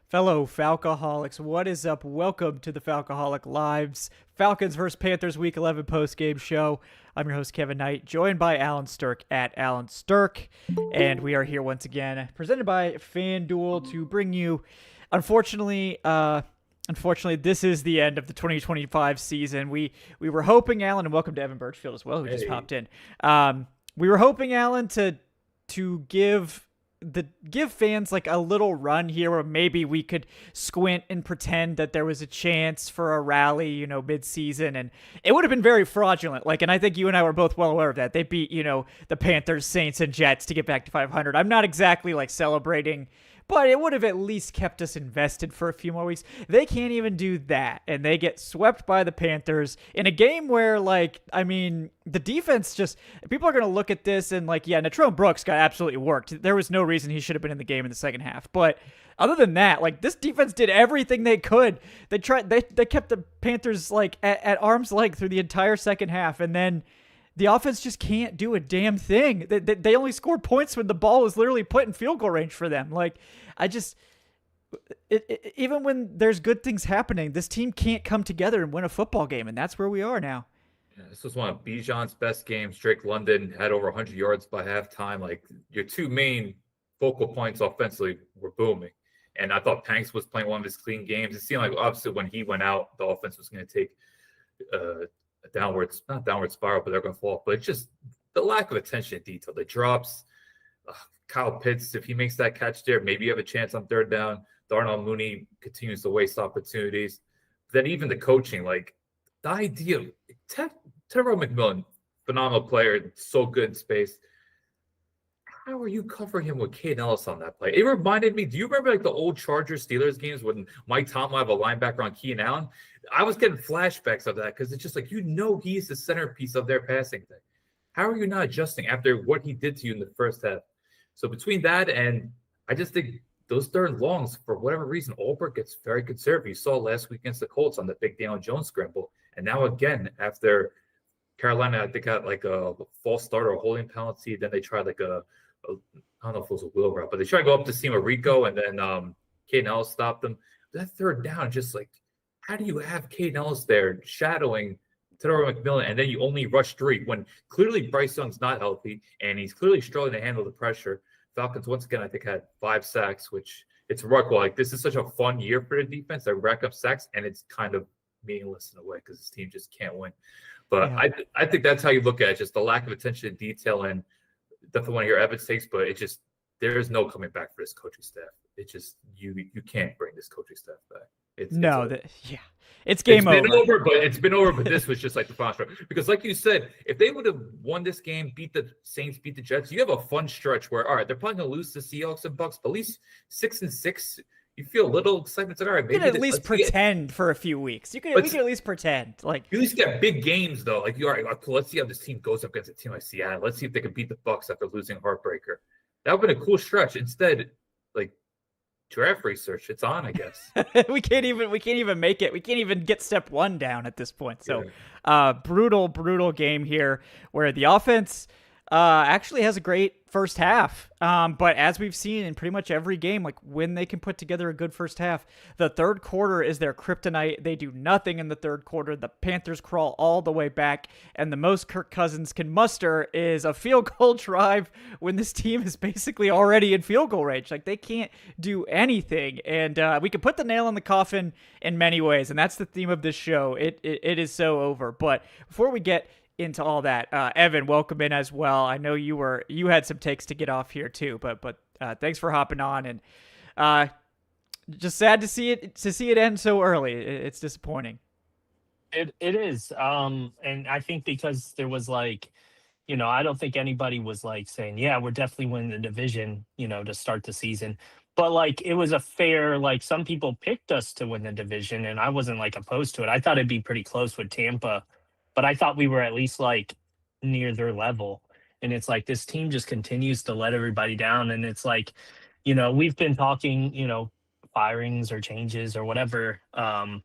Fellow Falcoholics, what is up? Welcome to the Falcoholic Lives Falcons vs. Panthers Week 11 postgame show. I'm your host, Kevin Knight, joined by Alan Strk at Alan Strk. And we are here once again, presented by FanDuel to bring you, unfortunately, this is the end of the 2025 season. We were hoping, Alan, and welcome to Evan Birchfield as well, who just popped in. We were hoping, Alan, to give fans like a little run here where maybe we could squint and pretend that there was a chance for a rally, mid-season, and it would have been very fraudulent. And I think you and I were both well aware of that. They beat, the Panthers, Saints, and Jets to get back to 500. I'm not exactly celebrating, but it would have at least kept us invested for a few more weeks. They can't even do that, and they get swept by the Panthers in a game where, the defense just... People are going to look at this and, Natrone Brooks got absolutely worked. There was no reason he should have been in the game in the second half. But other than that, this defense did everything they could. They kept the Panthers, at arm's length through the entire second half, and then the offense just can't do a damn thing. They only scored points when the ball was literally put in field goal range for them. Even when there's good things happening, this team can't come together and win a football game, and that's where we are now. Yeah, this was one of Bijan's best games. Drake London had over 100 yards by halftime. Your two main focal points offensively were booming. And I thought Panks was playing one of his clean games. It seemed like obviously when he went out, the offense was going to take not downward spiral, but they're going to fall off. But it's just the lack of attention to detail, the drops. Kyle Pitts, if he makes that catch there, maybe you have a chance on third down. Darnell Mooney continues to waste opportunities. Then even the coaching, the idea, Trevor McMillan, phenomenal player, so good in space. How are you covering him with Caden Ellis on that play? It reminded me, do you remember the old Chargers Steelers games when Mike Tomlin have a linebacker on Keenan Allen? I was getting flashbacks of that because it's just he's the centerpiece of their passing thing. How are you not adjusting after what he did to you in the first half? So between that and I just think those third and longs, for whatever reason, Ulbrich gets very conservative. You saw last week against the Colts on the big Daniel Jones scramble. And now again, after Carolina, I think got a false start or a holding penalty. Then they tried I don't know if it was a wheel route, but they tried to go up to Sema Rico, and then Caden Ellis stopped them. That third down, how do you have Caden Ellis there shadowing Trevor McMillan, and then you only rush three when clearly Bryce Young's not healthy and he's clearly struggling to handle the pressure? Falcons, once again, I think had 5 sacks, which it's remarkable. This is such a fun year for the defense. They rack up sacks, and it's kind of meaningless in a way because this team just can't win. But yeah. I think that's how you look at it, just the lack of attention to detail, and definitely want to hear Evan's takes, but there is no coming back for this coaching staff. It just you can't bring this coaching staff back. It's game over. It's been over, but it's been over. But this was just the final straw. Because like you said, if they would have won this game, beat the Saints, beat the Jets, you have a fun stretch where, all right, they're probably going to lose to Seahawks and Bucks, but at least 6-6, you feel a little excitement. All right, maybe you can at least pretend for a few weeks. We can at least pretend. You at least get big games, though. All right, let's see how this team goes up against a team like Seattle. Let's see if they can beat the Bucks after losing a heartbreaker. That would have been a cool stretch. Instead, draft research, it's on, I guess. we can't even make it. We can't even get step 1 down at this point. So brutal game here where the offense actually has a great first half. But as we've seen in pretty much every game, when they can put together a good first half, the third quarter is their kryptonite. They do nothing in the third quarter. The Panthers crawl all the way back, and the most Kirk Cousins can muster is a field goal drive when this team is basically already in field goal range. They can't do anything. And we can put the nail in the coffin in many ways, and that's the theme of this show. It is so over. But before we get into all that, Evan, welcome in as well. I know you had some takes to get off here too, but thanks for hopping on, and just sad to see it end so early. It's disappointing. It is, and I think because there was I don't think anybody was saying, yeah, we're definitely winning the division, to start the season. But it was a fair, some people picked us to win the division, and I wasn't opposed to it. I thought it'd be pretty close with Tampa. But I thought we were at least near their level. And it's this team just continues to let everybody down. And it's we've been talking, firings or changes or whatever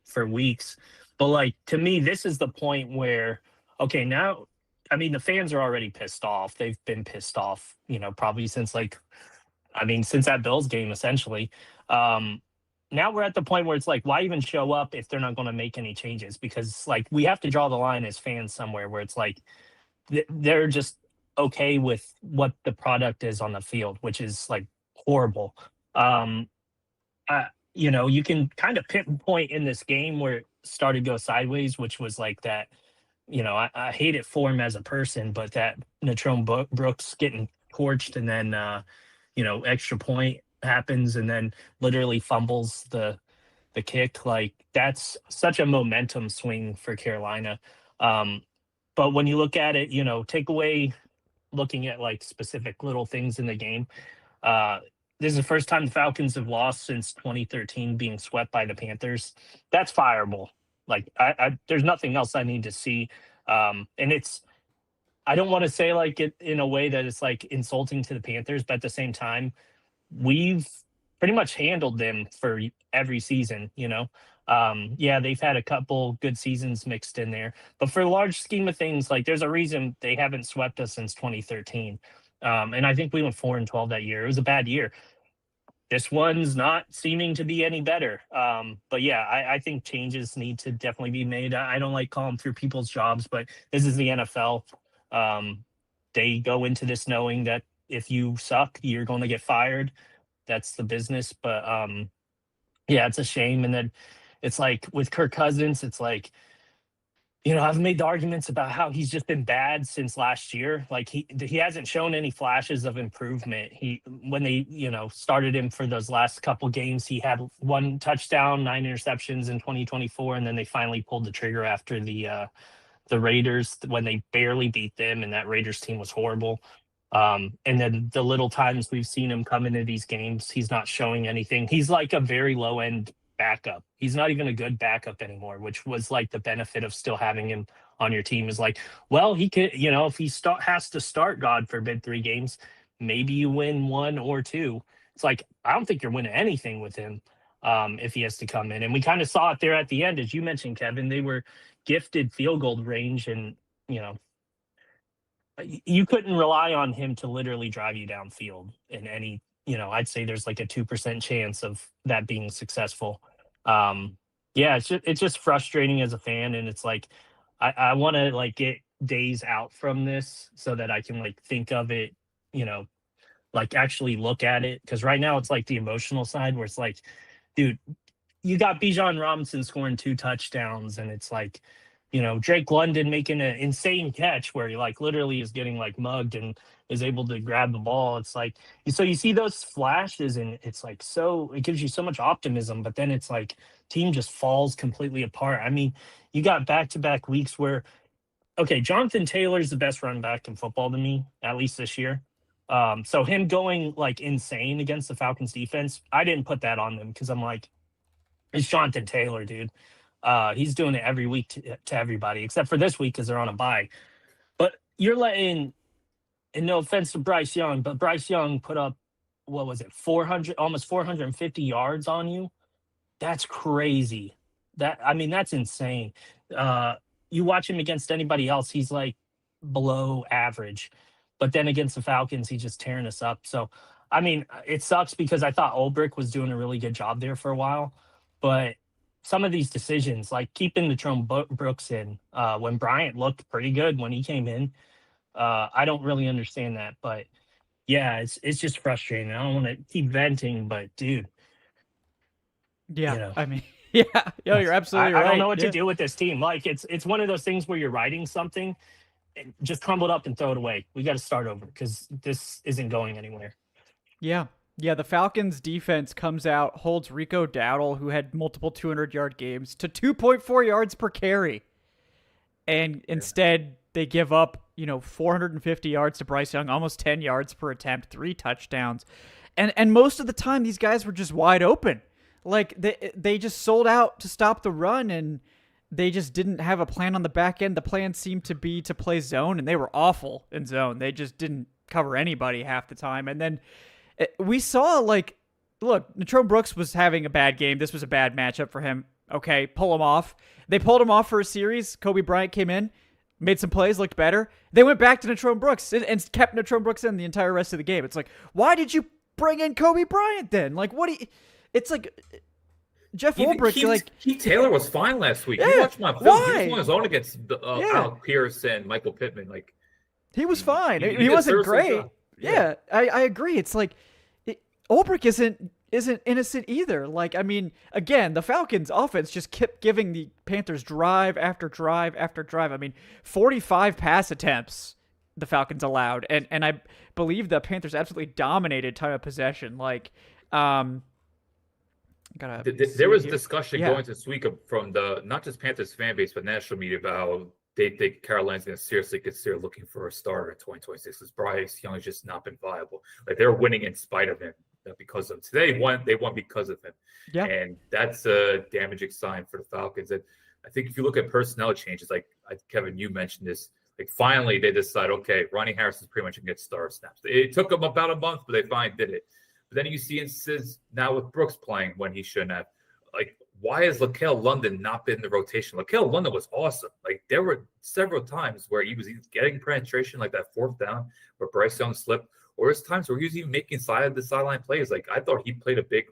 for weeks. But to me, this is the point where, okay, now, the fans are already pissed off. They've been pissed off, probably since since that Bills game, essentially. now we're at the point where it's like, why even show up if they're not going to make any changes? Because like we have to draw the line as fans somewhere where it's like they're just okay with what the product is on the field, which is like horrible. Um, you can kind of pinpoint in this game where it started to go sideways, which was like that. I hate it for him as a person, but that Natrone Brooks getting torched and then extra point happens and then literally fumbles the kick. Like that's such a momentum swing for Carolina. But when you look at it, take away looking at like specific little things in the game. This is the first time the Falcons have lost since 2013, being swept by the Panthers. That's fireable. Like there's nothing else I need to see. And I don't want to say like it in a way that it's like insulting to the Panthers, but at the same time, we've pretty much handled them for every season, Yeah, they've had a couple good seasons mixed in there, but for the large scheme of things, like there's a reason they haven't swept us since 2013. And I think we went 4-12 that year. It was a bad year. This one's not seeming to be any better. But yeah, I think changes need to definitely be made. I don't like calling through people's jobs, but this is the NFL. They go into this knowing that if you suck, you're going to get fired. That's the business. But yeah, it's a shame. And then it's like with Kirk Cousins, it's like, I've made the arguments about how he's just been bad since last year. Like he hasn't shown any flashes of improvement. When they, started him for those last couple games, he had 1 touchdown, 9 interceptions in 2024. And then they finally pulled the trigger after the Raiders when they barely beat them. And that Raiders team was horrible. And then the little times we've seen him come into these games, he's not showing anything. He's like a very low end backup. He's not even a good backup anymore, which was like the benefit of still having him on your team is like, well, he could, if he has to start, God forbid, 3 games, maybe you win 1 or 2. It's like, I don't think you're winning anything with him if he has to come in. And we kind of saw it there at the end, as you mentioned, Kevin, they were gifted field goal range and, you couldn't rely on him to literally drive you downfield in any, I'd say there's like a 2% chance of that being successful. Yeah, it's just frustrating as a fan. And it's like, I want to like get days out from this so that I can like think of it, like actually look at it. Cause right now it's like the emotional side where it's like, dude, you got Bijan Robinson scoring 2 touchdowns and it's like, Drake London making an insane catch where he like literally is getting like mugged and is able to grab the ball. It's like, so you see those flashes and it's like, so it gives you so much optimism, but then it's like team just falls completely apart. I mean, you got back-to-back weeks where, okay, Jonathan Taylor's the best running back in football to me, at least this year. So him going like insane against the Falcons defense, I didn't put that on them because I'm like, it's Jonathan Taylor, dude. He's doing it every week to everybody, except for this week because they're on a bye. But you're letting, and no offense to Bryce Young, but Bryce Young put up, what was it, 400, almost 450 yards on you. That's crazy. That's insane. You watch him against anybody else, he's like below average. But then against the Falcons, he's just tearing us up. So, I mean, it sucks because I thought Ulbrich was doing a really good job there for a while. But some of these decisions, like keeping Natrone Brooks in when Bryant looked pretty good when he came in, I don't really understand that. But yeah, it's just frustrating. I don't want to keep venting, but dude. Yeah, I mean, yeah, you're absolutely right. I don't know what to do with this team. Like it's one of those things where you're writing something and just crumble it up and throw it away. We got to start over because this isn't going anywhere. Yeah. Yeah, the Falcons defense comes out, holds Rico Dowdle, who had multiple 200-yard games, to 2.4 yards per carry. And instead, they give up, 450 yards to Bryce Young, almost 10 yards per attempt, 3 touchdowns. And most of the time, these guys were just wide open. Like, they just sold out to stop the run, and they just didn't have a plan on the back end. The plan seemed to be to play zone, and they were awful in zone. They just didn't cover anybody half the time. And then we saw, like, look, Natrone Brooks was having a bad game. This was a bad matchup for him. Okay, pull him off. They pulled him off for a series. Kobe Bryant came in, made some plays, looked better. They went back to Natrone Brooks and kept Natrone Brooks in the entire rest of the game. It's like, why did you bring in Kobe Bryant then? Like, it's like, Jeff Even Ulbrich, Keith Taylor was fine last week. Yeah, You watch my film. why? He was on his own against Alec Pierce and Michael Pittman. Like he was fine. He did wasn't seriously great. job. Yeah, I agree. It's like Ulbrich isn't innocent either. Like, I mean, again, the Falcons offense just kept giving the Panthers drive after drive after drive. I mean, 45 pass attempts the Falcons allowed, and I believe the Panthers absolutely dominated time of possession. Like, there was discussion going this week from the not just Panthers fan base but national media about how they think Carolina's going to seriously consider looking for a starter in 2026 because Bryce Young has just not been viable. Like they're winning in spite of him, not because of him. Today they won because of him. Yeah. And that's a damaging sign for the Falcons. And I think if you look at personnel changes, like Kevin, you mentioned this, like finally they decide, okay, Ronnie Harrison's pretty much going to get star snaps. It took them about a month, but they finally did it. But then you see instances now with Brooks playing when he shouldn't have. Like, why has Laquelle London not been in the rotation? Laquelle London was awesome. Like, there were several times where he was either getting penetration, like that fourth down where Bryce Young slipped, or there's times where he was even making sideline plays. Like, I thought he played a big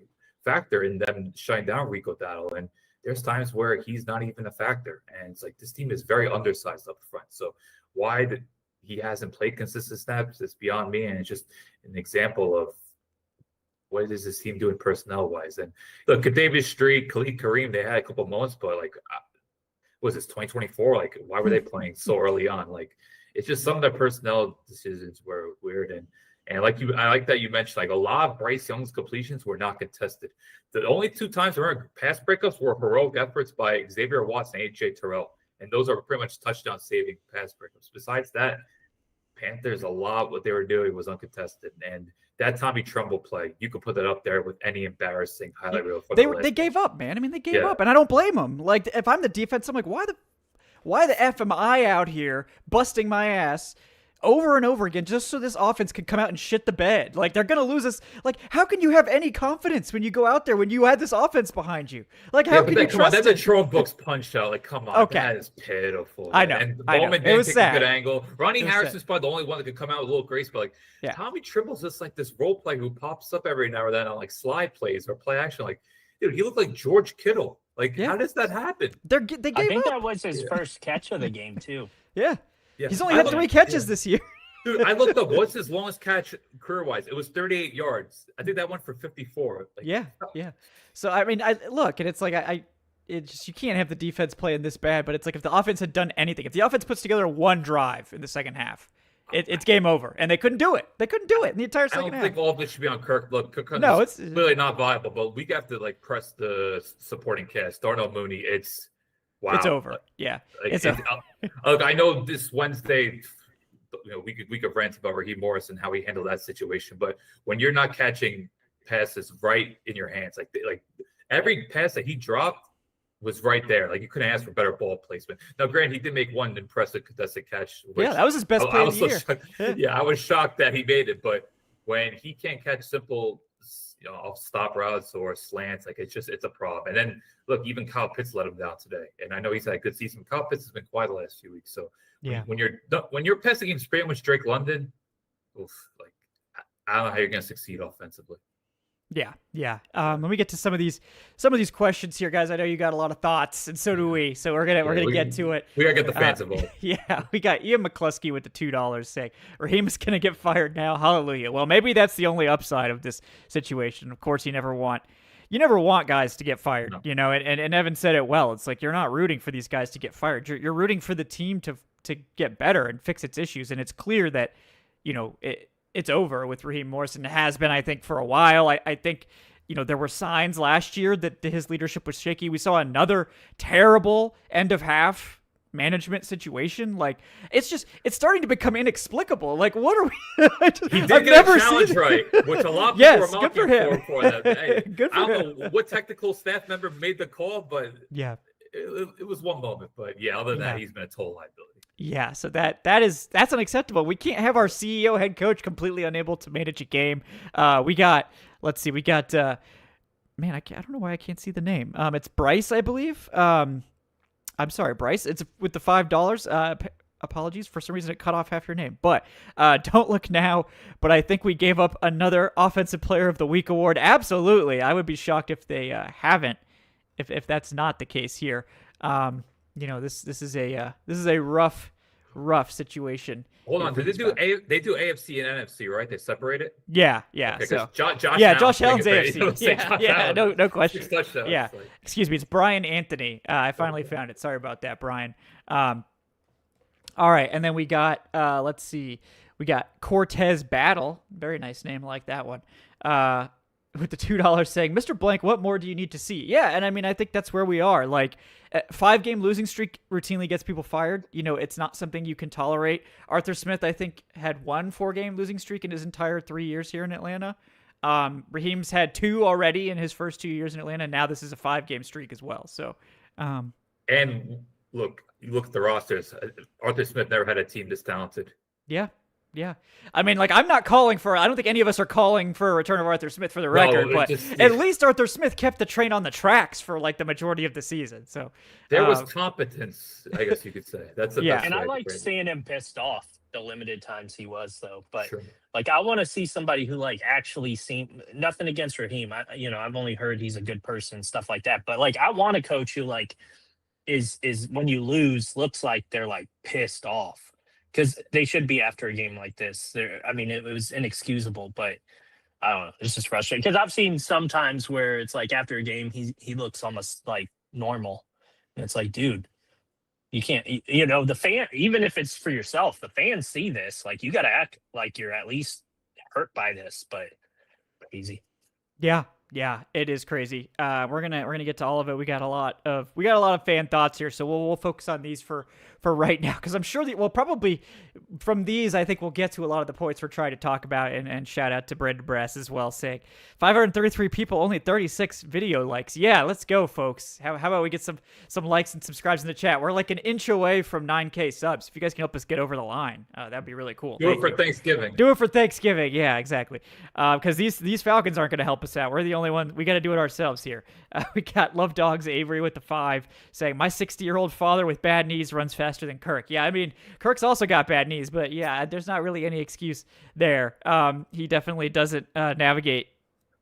factor in them shutting down Rico Dowdle. And there's times where he's not even a factor. And it's like this team is very undersized up front. So why he hasn't played consistent snaps is beyond me. And it's just an example of what is this team doing personnel-wise? And look, Kadavius Street, Khalid Kareem, they had a couple moments, but like, was this 2024? Like, why were they playing so early on? Like, it's just some of their personnel decisions were weird. And I like that you mentioned like a lot of Bryce Young's completions were not contested. The only two times there pass breakups were heroic efforts by Xavier Watts and AJ Terrell, and those are pretty much touchdown-saving pass breakups. Besides that, Panthers, a lot what they were doing was uncontested, and that Tommy Trumbull play, you could put that up there with any embarrassing highlight reel. They gave up, man. I mean, they gave up, and I don't blame them. Like, if I'm the defense, I'm like, why the F am I out here busting my ass over and over again just so this offense can come out and shit the bed? Like, they're gonna lose us. Like, how can you have any confidence when you go out there when you had this offense behind you? Like, how can you trust that's a Trump Books punch out. Like, come on, that is pitiful. I know. And Bowman didn't take a good angle. Ronnie Harrison's sad. probably the only one that could come out with a little grace, but like Tommy Trimble's just like this role play who pops up every now and then on like slide plays or play action. Like, dude, he looked like George Kittle. Like, how does that happen? They gave I think up. that was his first catch of the game too. Yeah. He's only had 3 catches this year. Dude, I looked up what's his longest catch career-wise. It was 38 yards. I think that went for 54. Like, yeah. So I mean, look, and it's like you can't have the defense playing this bad. But it's like if the offense had done anything, if the offense puts together one drive in the second half, it's game over. And they couldn't do it. They couldn't do it in the entire second half. I don't think all of this should be on Kirk. Look, Kirk Cousins it's really not viable. But we have to like press the supporting cast. Darnell Mooney, it's wow. It's over. It's over. Look, I know this Wednesday. We could rant about Raheem Morris and how he handled that situation. But when you're not catching passes right in your hands, like every pass that he dropped was right there. Like you couldn't ask for better ball placement. Now, granted, he did make one impressive contested catch. That was his best play of the year. I was shocked that he made it. But when he can't catch simple, off stop routes or slants, like it's a problem. And then look, even Kyle Pitts let him down today. And I know he's had a good season. Kyle Pitts has been quiet the last few weeks. So when you're passing against pretty much Drake London, I don't know how you're going to succeed offensively. Yeah. Let me get to some of these questions here, guys. I know you got a lot of thoughts, and so do we. So we're gonna get to it. We gotta get the fans involved. Yeah, we got Ian McCluskey with the $2 saying Raheem is gonna get fired now. Hallelujah. Well, maybe that's the only upside of this situation. Of course, you never want guys to get fired. No. And Evan said it well. It's like you're not rooting for these guys to get fired. You're rooting for the team to get better and fix its issues. And it's clear that it's over with Raheem Morris, and it has been, I think, for a while. I think, there were signs last year that his leadership was shaky. We saw another terrible end of half management situation. Like, it's starting to become inexplicable. Like, what are we? He did get a challenge right, which a lot of people were mocking for that. Hey, good for him. I don't know what technical staff member made the call, but it was one moment. But other than that, he's been a total liability. Yeah, so that's unacceptable. We can't have our CEO head coach completely unable to manage a game. We got man, I don't know why I can't see the name. It's Bryce, I believe. I'm sorry, Bryce. It's with the $5. Apologies, for some reason it cut off half your name. But don't look now. But I think we gave up another Offensive Player of the Week award. Absolutely, I would be shocked if they haven't if that's not the case here. This is a rough situation. Hold on, did they do AFC and NFC, right? They separate it. Yeah. Okay, So Josh Allen's AFC. No question. Yeah, Like... excuse me, it's Brian Anthony. I finally found it. Sorry about that, Brian. All right, and then we got let's see, we got Cortez Battle. Very nice name, I like that one. With the $2 saying, Mr. Blank, what more do you need to see? Yeah, and I mean, I think that's where we are. Like, 5-game losing streak routinely gets people fired. It's not something you can tolerate. Arthur Smith, I think, had 1 4-game losing streak in his entire 3 years here in Atlanta. Raheem's had 2 already in his first 2 years in Atlanta. Now this is a 5-game streak as well. So, and look, you look at the rosters. Arthur Smith never had a team this talented. Yeah. I mean, like, I don't think any of us are calling for a return of Arthur Smith for the record, but at least Arthur Smith kept the train on the tracks for like the majority of the season. So there was competence, I guess you could say. That's the best and way I like seeing him pissed off the limited times he was, though. But like, I want to see somebody who like actually nothing against Raheem. I've only heard he's a good person, stuff like that. But like, I want a coach who like is when you lose, looks like they're like pissed off. Because they should be after a game like this. It was inexcusable, but I don't know. It's just frustrating. Because I've seen sometimes where it's like after a game, he looks almost like normal. And it's like, dude, you can't, the fan, even if it's for yourself, the fans see this. Like, you got to act like you're at least hurt by this, but easy. Yeah, it is crazy. We're gonna get to all of it. We got a lot of fan thoughts here, so we'll focus on these for right now, because I'm sure probably from these, I think we'll get to a lot of the points we're trying to talk about, and shout out to Brendan Brass as well, saying 533 people, only 36 video likes. Yeah, let's go, folks. How about we get some likes and subscribes in the chat? We're like an inch away from 9K subs. If you guys can help us get over the line, that'd be really cool. Do it for Thanksgiving. Do it for Thanksgiving. Yeah, exactly. Because these Falcons aren't going to help us out. We're the only one. We got to do it ourselves here. We got Love Dogs Avery with the 5 saying, my 60-year-old father with bad knees runs faster than Kirk. Yeah, I mean, Kirk's also got bad knees, but yeah, there's not really any excuse there. He definitely doesn't navigate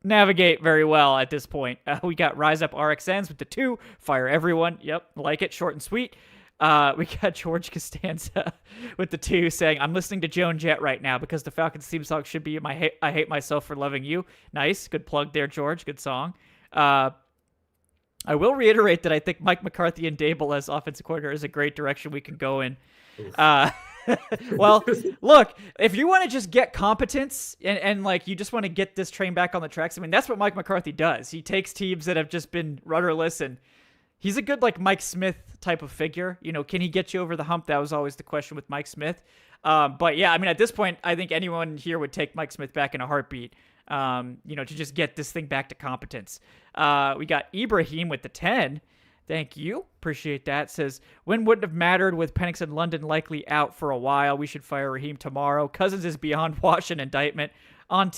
very well at this point. We got Rise Up RXNs with the 2. Fire everyone. Yep, like it. Short and sweet. We got George Costanza with the 2 saying, I'm listening to Joan Jett right now because the Falcons theme song should be I Hate Myself for Loving You. Nice. Good plug there, George. Good song. I will reiterate that I think Mike McCarthy and Dable as offensive coordinator is a great direction we can go in. Well, look, if you want to just get competence and like you just want to get this train back on the tracks, I mean, that's what Mike McCarthy does. He takes teams that have just been rudderless, and he's a good like Mike Smith type of figure. Can he get you over the hump? That was always the question with Mike Smith. But yeah, I mean, at this point, I think anyone here would take Mike Smith back in a heartbeat. To just get this thing back to competence. We got Ibrahim with the 10. Thank you. Appreciate that. Says, win wouldn't have mattered with Penix and London likely out for a while. We should fire Raheem tomorrow. Cousins is beyond wash and indictment. On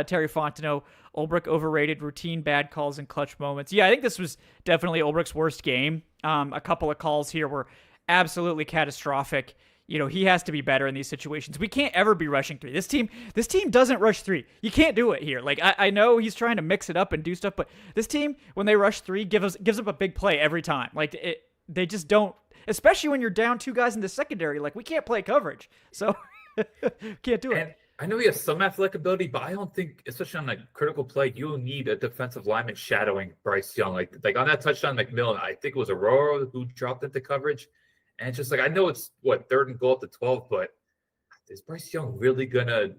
Terry Fontenot, Ulbrich overrated, routine bad calls and clutch moments. Yeah, I think this was definitely Ulbrich's worst game. A couple of calls here were absolutely catastrophic. He has to be better in these situations. We can't ever be rushing 3. This team doesn't rush 3. You can't do it here. Like, I know he's trying to mix it up and do stuff, but this team, when they rush 3, gives up a big play every time. Like, they just don't, especially when you're down 2 guys in the secondary. Like, we can't play coverage. So, can't do it. And I know he has some athletic ability, but I don't think, especially on a critical play, you'll need a defensive lineman shadowing Bryce Young. Like on that touchdown, McMillan, I think it was Aurora who dropped into coverage. And it's just like, I know it's 3rd and goal at the 12, but is Bryce Young really going to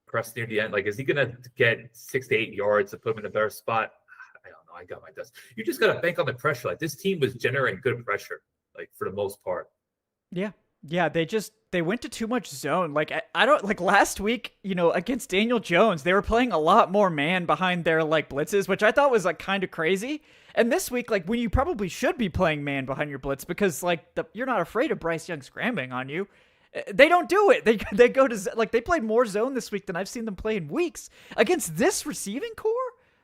press near the end? Like, is he going to get 6 to 8 yards to put him in a better spot? I don't know. I got my dust. You just got to bank on the pressure. Like, this team was generating good pressure, like, for the most part. Yeah. Yeah, they went to too much zone. Like, I don't, like, last week, against Daniel Jones, they were playing a lot more man behind their, like, blitzes, which I thought was, like, kind of crazy. And this week, like, when you probably should be playing man behind your blitz because, like, you're not afraid of Bryce Young scrambling on you. They don't do it. They go to, like, they played more zone this week than I've seen them play in weeks against this receiving core.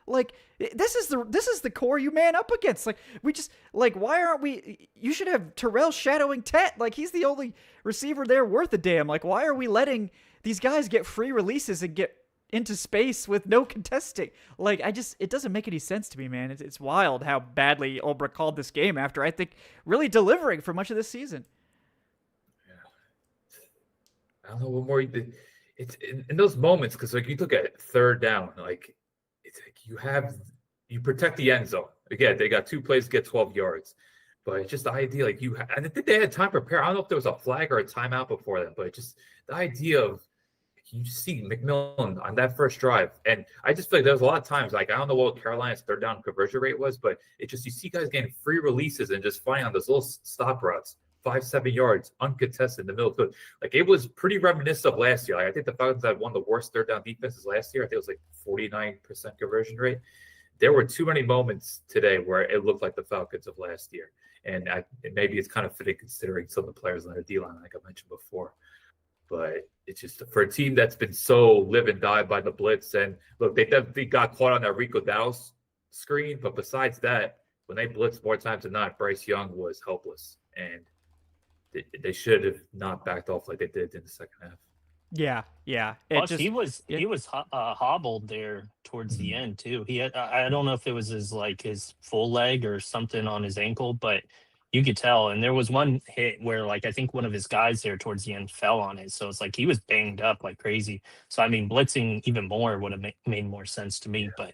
Like, this is the core you man up against. Like, we just, like, why aren't we, you should have Terrell shadowing Tet. Like, he's the only receiver there worth a damn. Like, why are we letting these guys get free releases and get into space with no contesting. Like, it doesn't make any sense to me, man. It's wild how badly Ulbrich called this game after, I think, really delivering for much of this season. I don't know what more. It's in those moments, because like you look at third down, like it's like you protect the end zone. Again, they got 2 plays to get 12 yards, but it's just the idea, like and I think they had time to prepare. I don't know if there was a flag or a timeout before that, but just the idea of you just see McMillan on that first drive, and I just feel like there was a lot of times, like I don't know what Carolina's third down conversion rate was, but it just you see guys getting free releases and just flying on those little stop routes. 5-7 yards, uncontested in the middle of the field. Like it was pretty reminiscent of last year. Like, I think the Falcons had one of the worst third down defenses last year. I think it was like 49% conversion rate. There were too many moments today where it looked like the Falcons of last year. And maybe it's kind of fitting considering some of the players on their D-line, like I mentioned before. But it's just for a team that's been so live and die by the blitz. And look, they definitely got caught on that Rico Dowdle screen. But besides that, when they blitzed more times than not, Bryce Young was helpless. And they should have not backed off like they did in the second half. Yeah. Plus, he was hobbled there towards the end too. He had, I don't know if it was his full leg or something on his ankle, but you could tell. And there was one hit where like I think one of his guys there towards the end fell on it. So it's like he was banged up like crazy. So I mean, blitzing even more would have made more sense to me. But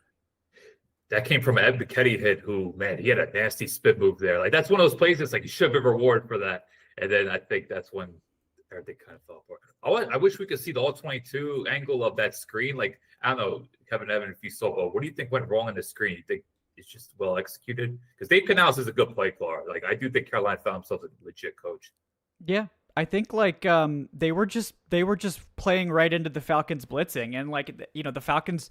that came from Ed Bicchetti hit, who, man, he had a nasty spit move there. Like that's one of those places like you should have been rewarded for that. And then I think that's when everything kind of fell apart. I wish we could see the all-22 angle of that screen. Like, I don't know, Kevin Evan, if you saw, but what do you think went wrong in the screen? You think it's just well executed? Because Dave Canales is a good play caller. Like, I do think Carolina found themselves a legit coach. Yeah, I think like they were just playing right into the Falcons blitzing, and like the Falcons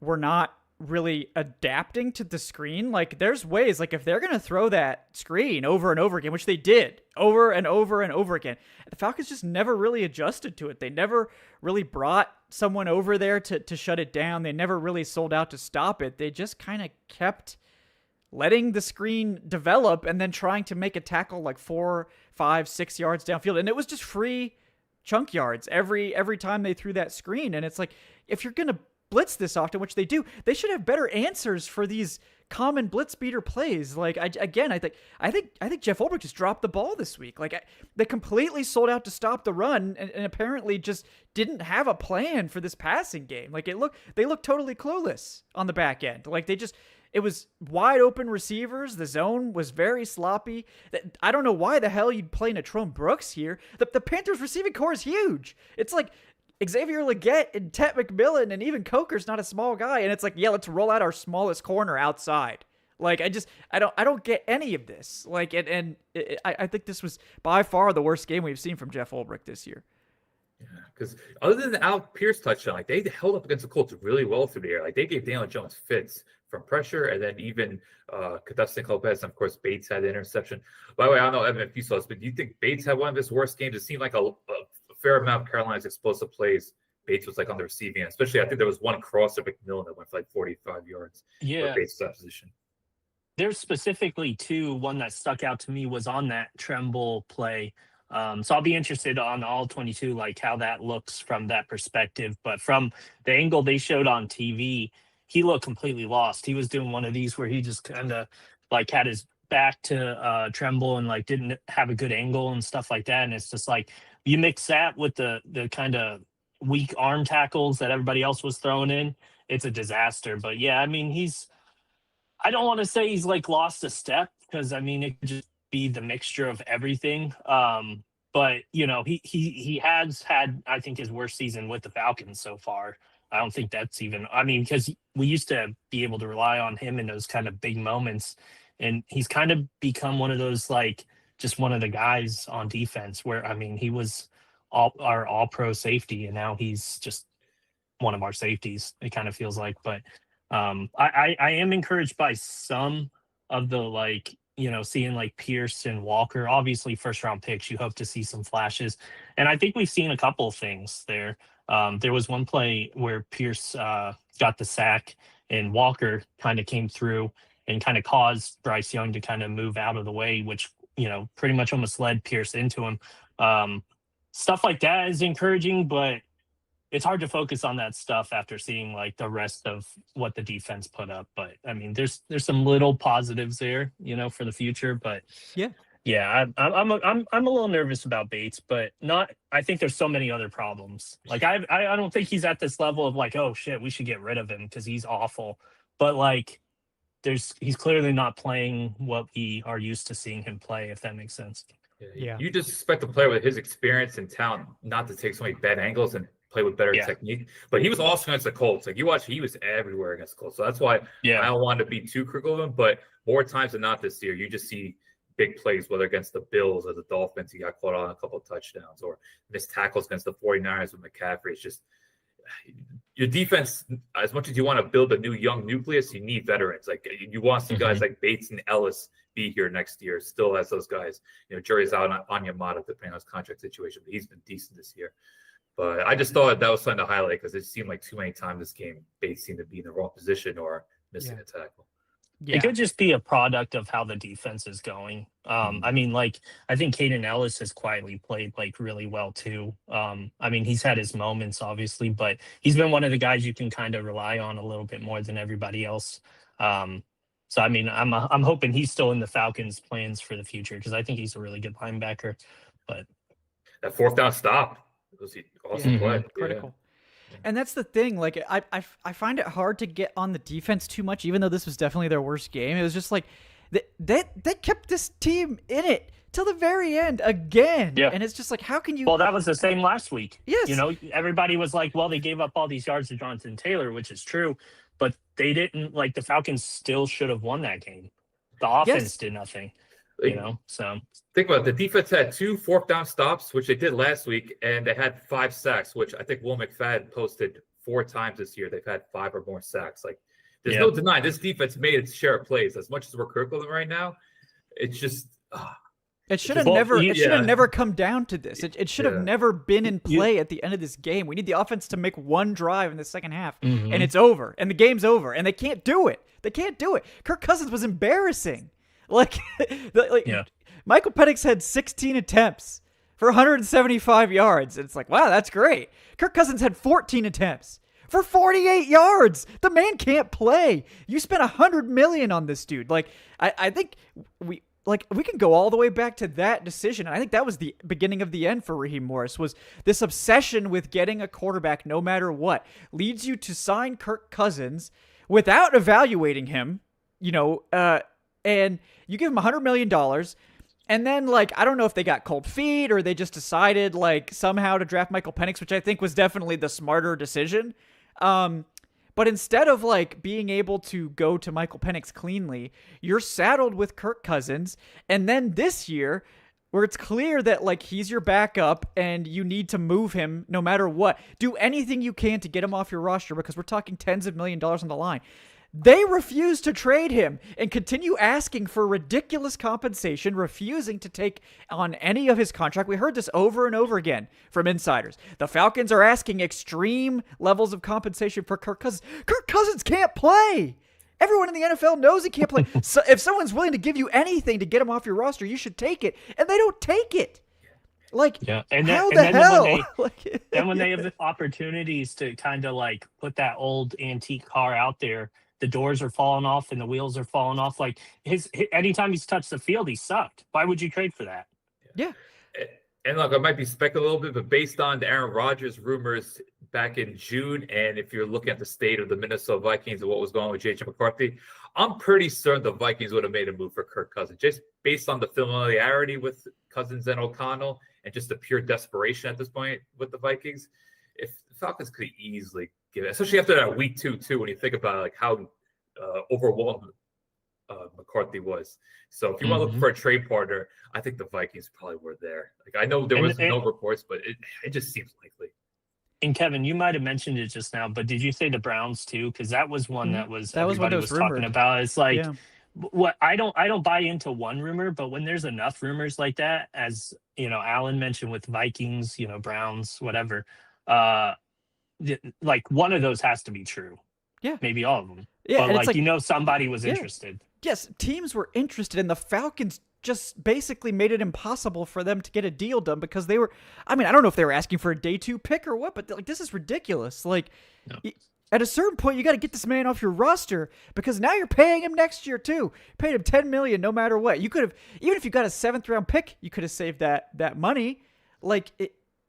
were not really adapting to the screen. Like there's ways, like if they're going to throw that screen over and over again, which they did over and over and over again, the Falcons just never really adjusted to it. They never really brought someone over there to shut it down. They never really sold out to stop it. They just kind of kept letting the screen develop and then trying to make a tackle like 4, 5, 6 yards downfield. And it was just free chunk yards every time they threw that screen. And it's like, if you're going to blitz this often, which they do, they should have better answers for these common blitz beater plays. Like I think Jeff Ulbrich just dropped the ball this week. Like they completely sold out to stop the run and apparently just didn't have a plan for this passing game. Like they looked totally clueless on the back end. Like it was wide open receivers. The zone was very sloppy. I don't know why the hell you'd play Natrone Brooks here. The Panthers receiving core is huge. It's like Xavier Legette and Tet McMillan and even Coker's not a small guy. And it's like, yeah, let's roll out our smallest corner outside. Like, I don't get any of this. Like, I think this was by far the worst game we've seen from Jeff Ulbrich this year. Yeah, because other than the Alec Pierce touchdown, like they held up against the Colts really well through the air. Like they gave Daniel Jones fits from pressure, and then even Kadustin Lopez, and of course Bates had the interception. By the way, I don't know, Evan, if you saw this, but do you think Bates had one of his worst games? It seemed like a fair amount of Carolina's explosive plays. Bates was like on the receiving end. Especially, I think there was one cross of McMillan that went for like 45 yards. Yeah, Bates that position. There's specifically one that stuck out to me was on that Tremble play. So I'll be interested on all 22, like how that looks from that perspective. But from the angle they showed on TV, he looked completely lost. He was doing one of these where he just kind of like had his back to Tremble and like didn't have a good angle and stuff like that. And it's just like you mix that with the kind of weak arm tackles that everybody else was throwing in, it's a disaster. But yeah, I mean, I don't want to say he's like lost a step, because I mean it could just be the mixture of everything. But you know, he has had, I think, his worst season with the Falcons so far. I don't think that's even, I mean, because we used to be able to rely on him in those kind of big moments, and he's kind of become one of those, like, just one of the guys on defense where, I mean, he was our all pro safety, and now he's just one of our safeties, it kind of feels like. But I am encouraged by some of the, like, you know, seeing like Pierce and Walker, obviously first round picks, you hope to see some flashes. And I think we've seen a couple of things there. There was one play where Pierce got the sack and Walker kind of came through and kind of caused Bryce Young to kind of move out of the way, which, you know, pretty much almost led Pierce into him. Stuff like that is encouraging, but it's hard to focus on that stuff after seeing like the rest of what the defense put up. But I mean, there's some little positives there, for the future. But Yeah. yeah, I'm a little nervous about Bates, but not. I think there's so many other problems. Like I don't think he's at this level of like, oh shit, we should get rid of him because he's awful. But like, he's clearly not playing what we are used to seeing him play, if that makes sense. Yeah. You just expect a player with his experience and talent not to take so many bad angles and play with better technique. But he was also against the Colts. Like you watch, he was everywhere against the Colts. So that's why I don't want to be too critical of him. But more times than not this year, you just see big plays, whether against the Bills or the Dolphins. He got caught on a couple of touchdowns, or missed tackles against the 49ers with McCaffrey. It's just your defense, as much as you want to build a new young nucleus, you need veterans. Like you want to see guys like Bates and Ellis be here next year. Still has those guys. Jury's out on Yamada depending on his contract situation, but he's been decent this year. But I just thought that was something to highlight because it seemed like too many times this game Bates seemed to be in the wrong position or missing a tackle. Yeah. It could just be a product of how the defense is going. I mean, like, I think Caden Ellis has quietly played like really well too. I mean, he's had his moments obviously, but he's been one of the guys you can kind of rely on a little bit more than everybody else. So I mean, I'm hoping he's still in the Falcons' plans for the future because I think he's a really good linebacker. But that fourth down stop was awesome play. Critical. And that's the thing. Like, I find it hard to get on the defense too much, even though this was definitely their worst game. It was just like they kept this team in it till the very end again. Yeah. And it's just like, how can you? Well, that was the same last week. Yes. Everybody was like, well, they gave up all these yards to Jonathan Taylor, which is true, but they didn't. Like, the Falcons still should have won that game. The offense did nothing. So think about it. The defense had 2 fourth down stops, which they did last week, and they had 5 sacks, which I think Will McFadden posted 4 times this year. They've had 5 or more sacks. Like, there's no denying this defense made its share of plays. As much as we're critical of them right now, it's just it should have never. It should have never come down to this. It should have never been in play at the end of this game. We need the offense to make one drive in the second half, and it's over, and the game's over, and they can't do it. They can't do it. Kirk Cousins was embarrassing. Michael Penix had 16 attempts for 175 yards. And it's like, wow, that's great. Kirk Cousins had 14 attempts for 48 yards. The man can't play. You spent $100 million on this dude. Like, I think we can go all the way back to that decision. And I think that was the beginning of the end for Raheem Morris, was this obsession with getting a quarterback no matter what leads you to sign Kirk Cousins without evaluating him, and you give him $100 million, and then, like, I don't know if they got cold feet or they just decided, like, somehow to draft Michael Penix, which I think was definitely the smarter decision. But instead of, like, being able to go to Michael Penix cleanly, you're saddled with Kirk Cousins. And then this year, where it's clear that, like, he's your backup and you need to move him no matter what, do anything you can to get him off your roster because we're talking tens of millions of dollars on the line. They refuse to trade him and continue asking for ridiculous compensation, refusing to take on any of his contract. We heard this over and over again from insiders. The Falcons are asking extreme levels of compensation for Kirk Cousins. Kirk Cousins can't play. Everyone in the NFL knows he can't play. So if someone's willing to give you anything to get him off your roster, you should take it. And they don't take it. Like, and how the hell? Then when they have the opportunities to kind of like put that old antique car out there, the doors are falling off and the wheels are falling off. Like, anytime he's touched the field, he sucked. Why would you trade for that? Yeah. And look, I might be speculating a little bit, but based on the Aaron Rodgers rumors back in June, and if you're looking at the state of the Minnesota Vikings and what was going on with J.J. McCarthy, I'm pretty certain the Vikings would have made a move for Kirk Cousins, just based on the familiarity with Cousins and O'Connell and just the pure desperation at this point with the Vikings. If the Falcons could easily give it, especially after that week 2, too, when you think about like how overwhelmed McCarthy was. So if you want to look for a trade partner, I think the Vikings probably were there. Like, I know there was no reports, but it just seems likely. And Kevin, you might have mentioned it just now, but did you say the Browns too? Because that was one that everybody was talking about. It's like, what I don't buy into one rumor, but when there's enough rumors like that, as Alan mentioned with Vikings, Browns, whatever, like one of those has to be true. Yeah, maybe all of them. Yeah, but like somebody was interested. Yes, teams were interested, and the Falcons just basically made it impossible for them to get a deal done because they were, I mean, I don't know if they were asking for a day 2 pick or what, but like, this is ridiculous. Like, no. At a certain point, you got to get this man off your roster because now you're paying him next year too. You paid him $10 million no matter what. You could have, even if you got a 7th round pick, you could have saved that money. Like,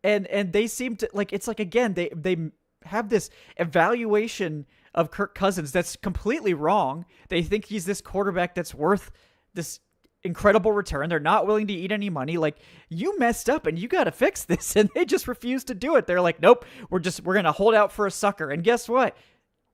and they seem to, like, it's like, again, they have this evaluation of Kirk Cousins that's completely wrong. They think he's this quarterback that's worth this incredible return. They're not willing to eat any money. Like, you messed up and you got to fix this. And they just refuse to do it. They're like, nope, we're going to hold out for a sucker. And guess what?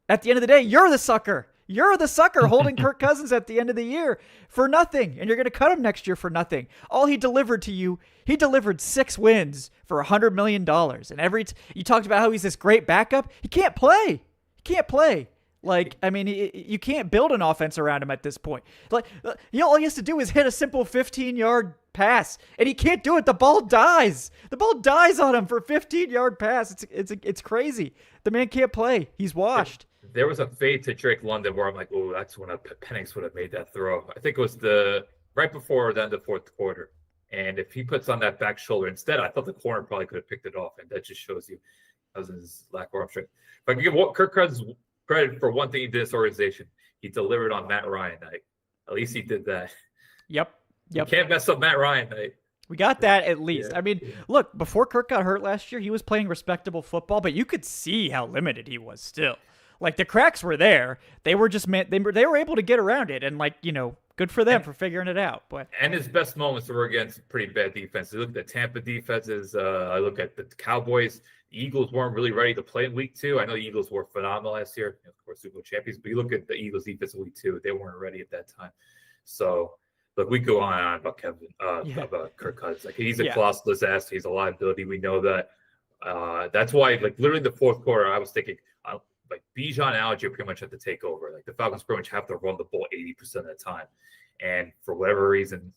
At the end of the day, you're the sucker. You're the sucker holding Kirk Cousins at the end of the year for nothing. And you're going to cut him next year for nothing. All he delivered to you, he delivered 6 wins for $100 million. And you talked about how he's this great backup. He can't play. He can't play. Like, I mean, you can't build an offense around him at this point. Like, all he has to do is hit a simple 15-yard pass, and he can't do it. The ball dies. The ball dies on him for a 15-yard pass. It's crazy. The man can't play. He's washed. There was a fade to Drake London where I'm like, oh, that's when Penix would have made that throw. I think it was right before the end of the 4th quarter. And if he puts on that back shoulder instead, I thought the corner probably could have picked it off, and that just shows you Cousins' lack of arm strength. If I can give Kirk Cousins credit for one thing he did this organization, he delivered on Matt Ryan night. At least he did that. Yep. You can't mess up Matt Ryan night. We got that at least. Yeah. I mean, look, before Kirk got hurt last year, he was playing respectable football, but you could see how limited he was still. Like, the cracks were there. They were just they were able to get around it, and, like, you know, good for them for figuring it out. But his best moments were against pretty bad defenses. Look at the Tampa defenses. I look at the Cowboys. The Eagles weren't really ready to play in week 2. I know the Eagles were phenomenal last year, of course, Super Bowl champions. But you look at the Eagles defense in week 2; they weren't ready at that time. So, look, we go on and on about about Kirk Cousins. Like, he's a colossal disaster. He's a liability. We know that. That's why, like, literally the 4th quarter, I was thinking, like, Bijan and Algier pretty much have to take over. Like, the Falcons pretty much have to run the ball 80% of the time. And for whatever reason,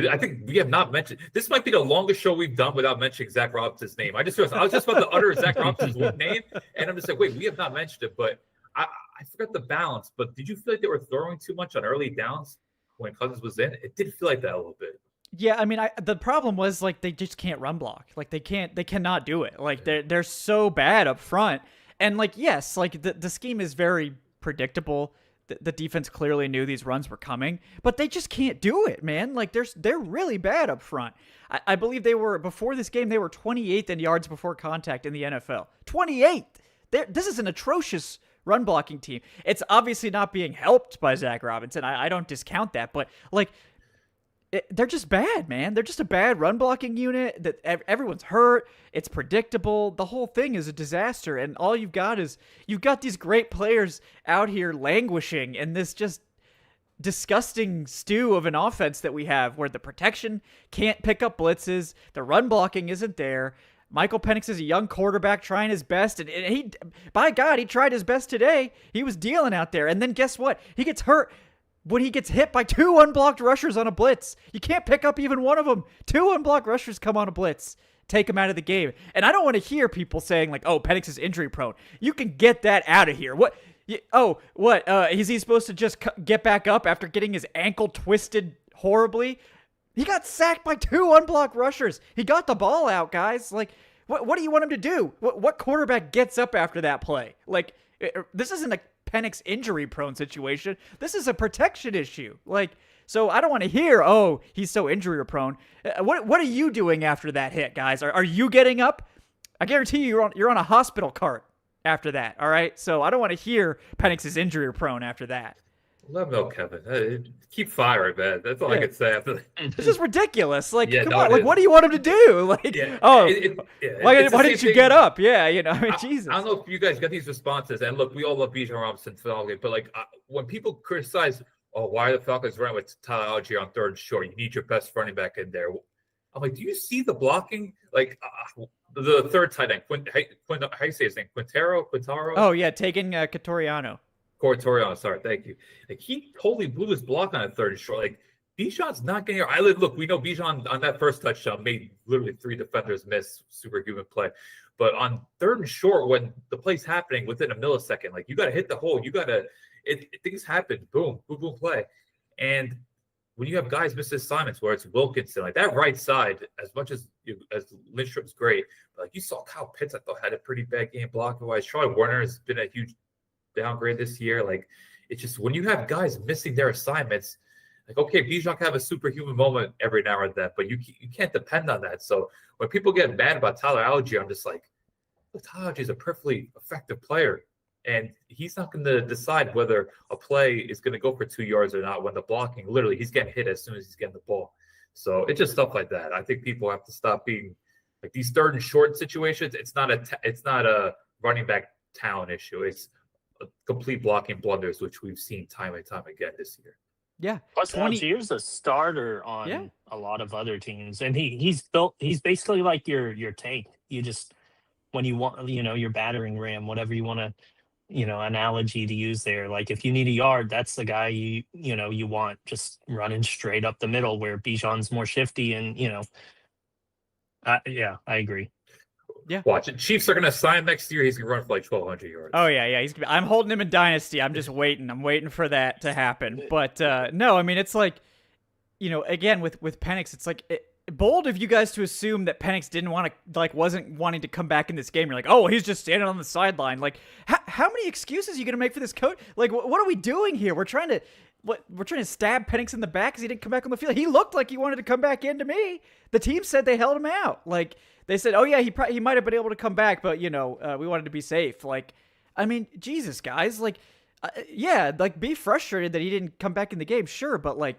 I think we have not mentioned – this might be the longest show we've done without mentioning Zach Robinson's name. I was just about to utter Zach Robinson's name, and I'm just like, wait, we have not mentioned it. But I forgot the balance. But did you feel like they were throwing too much on early downs when Cousins was in? It did feel like that a little bit. Yeah, I mean, the problem was, like, they just can't run block. Like, they cannot do it. Like, they're so bad up front. And, like, yes, like, the scheme is very predictable. The defense clearly knew these runs were coming, but they just can't do it, man. Like, they're really bad up front. I believe before this game, they were 28th in yards before contact in the NFL. 28th! This is an atrocious run blocking team. It's obviously not being helped by Zach Robinson. I don't discount that, but, like, they're just bad, man. They're just a bad run blocking unit. That everyone's hurt. It's predictable. The whole thing is a disaster. And all you've got these great players out here languishing in this just disgusting stew of an offense that we have, where the protection can't pick up blitzes, the run blocking isn't there. Michael Penix is a young quarterback trying his best, and he, by God, he tried his best today. He was dealing out there, and then guess what? He gets hurt when he gets hit by 2 unblocked rushers on a blitz. You can't pick up even one of them. 2 unblocked rushers come on a blitz. Take him out of the game. And I don't want to hear people saying, like, oh, Penix is injury prone. You can get that out of here. What? Is he supposed to just get back up after getting his ankle twisted horribly? He got sacked by 2 unblocked rushers. He got the ball out, guys. Like, what do you want him to do? What quarterback gets up after that play? Like, this isn't a Penix injury prone situation. This is a protection issue. Like, so I don't want to hear, oh, he's so injury prone. What are you doing after that hit, guys? Are you getting up? I guarantee you you're on a hospital cart after that. All right. So I don't want to hear Penix is injury prone after that. Let him know, Kevin. Keep firing, man. That's all I can say after that. This is ridiculous. Like, come on. Like, what do you want him to do? Like, why didn't you get up? Yeah, you know, I mean, Jesus. I don't know if you guys got these responses. And look, we all love Bijan Robinson, but like, when people criticize, oh, why are the Falcons running with Tyler Algier on 3rd and short? You need your best running back in there. I'm like, do you see the blocking? Like, the 3rd tight end, how do you say his name? Quintaro? Oh, yeah, taking Catoriano. Cortoriano, sorry, thank you. Like, he totally blew his block on a 3rd and short. Like, Bijan's not getting here. Look, we know Bijan on that first touchdown made literally 3 defenders miss superhuman play. But on 3rd and short, when the play's happening within a millisecond, like, you got to hit the hole. Things happen. Boom, boom, boom, play. And when you have guys miss assignments, where it's Wilkinson, like that right side, as much as Lindstrom's great, but like you saw Kyle Pitts, I thought had a pretty bad game blocking wise. Troy Warner has been a huge downgrade this year. Like it's just when you have guys missing their assignments, like okay, Bijan can have a superhuman moment every now and then, but you can't depend on that. So when people get mad about Tyler Algier, I'm just like, look, Tyler Algier is a perfectly effective player. And he's not going to decide whether a play is going to go for 2 yards or not when the blocking, literally, he's getting hit as soon as he's getting the ball. So it's just stuff like that. I think people have to stop being like these third and short situations. It's not a running back talent issue. It's a complete blocking blunders, which we've seen time and time again this year. Yeah. Plus, Algier's a starter on a lot of other teams, and he's basically like your tank. You just when you want, your battering ram, whatever you want to. Analogy to use there. Like if you need a yard, that's the guy you want just running straight up the middle where Bijan's more shifty and, I agree. Yeah. Watch it. Chiefs are going to sign next year. He's going to run for like 1,200 yards. Oh, yeah. I'm holding him in Dynasty. I'm just waiting. I'm waiting for that to happen. But no, I mean, it's like, again, with Penix, it's like bold of you guys to assume that Penix wasn't wanting to come back in this game. You're like, oh, he's just standing on the sideline. Like, how many excuses are you going to make for this coach? Like, what are we doing here? We're trying to stab Penix in the back because he didn't come back on the field. He looked like he wanted to come back in to me. The team said they held him out. Like, they said, oh, yeah, he might have been able to come back, but, we wanted to be safe. Like, I mean, Jesus, guys. Like, be frustrated that he didn't come back in the game. Sure, but, like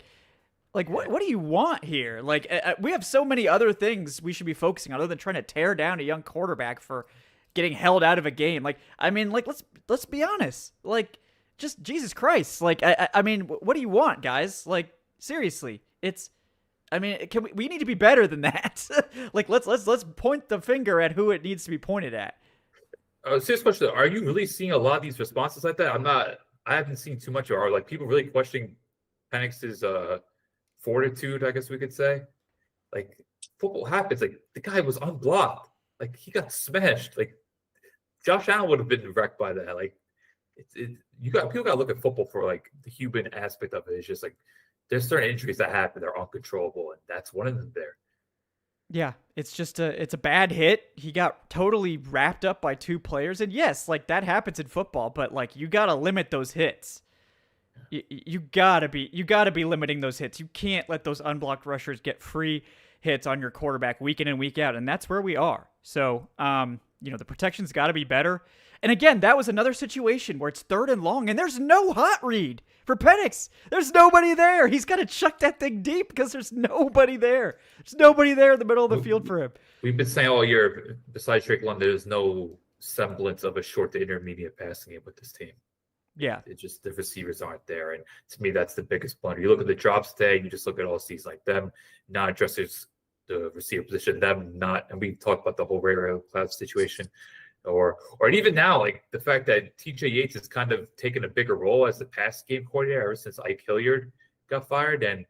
what do you want here? Like we have so many other things we should be focusing on other than trying to tear down a young quarterback for getting held out of a game. Like I mean, like let's be honest. Like just Jesus Christ. Like I mean, what do you want, guys? Like seriously, we need to be better than that. Like let's point the finger at who it needs to be pointed at. Serious question: are you really seeing a lot of these responses like that? I haven't seen too much. Are like people really questioning Penix's fortitude, I guess we could say. Like football happens. Like the guy was unblocked. Like he got smashed. Like Josh Allen would have been wrecked by that. Like people got to look at football for like the human aspect of it. It's just like there's certain injuries that happen. They're uncontrollable, and that's one of them there. Yeah, it's just it's a bad hit. He got totally wrapped up by two players, and yes, like that happens in football. But like you got to limit those hits. You gotta be limiting those hits. You can't let those unblocked rushers get free hits on your quarterback week in and week out, and that's where we are. So, the protection's got to be better. And again, that was another situation where it's 3rd and long, and there's no hot read for Penix. There's nobody there. He's got to chuck that thing deep because there's nobody there. There's nobody there in the middle of the field for him. We've been saying all year, besides Drake London, there's no semblance of a short to intermediate passing game with this team. Yeah. It just the receivers aren't there. And to me, that's the biggest blunder. You look at the drops today, you just look at all seasons like them not addressing the receiver position, them not, and we talked about the whole Ray Cloud situation. Or even now, like the fact that TJ Yates has kind of taken a bigger role as the pass game coordinator ever since Ike Hilliard got fired. And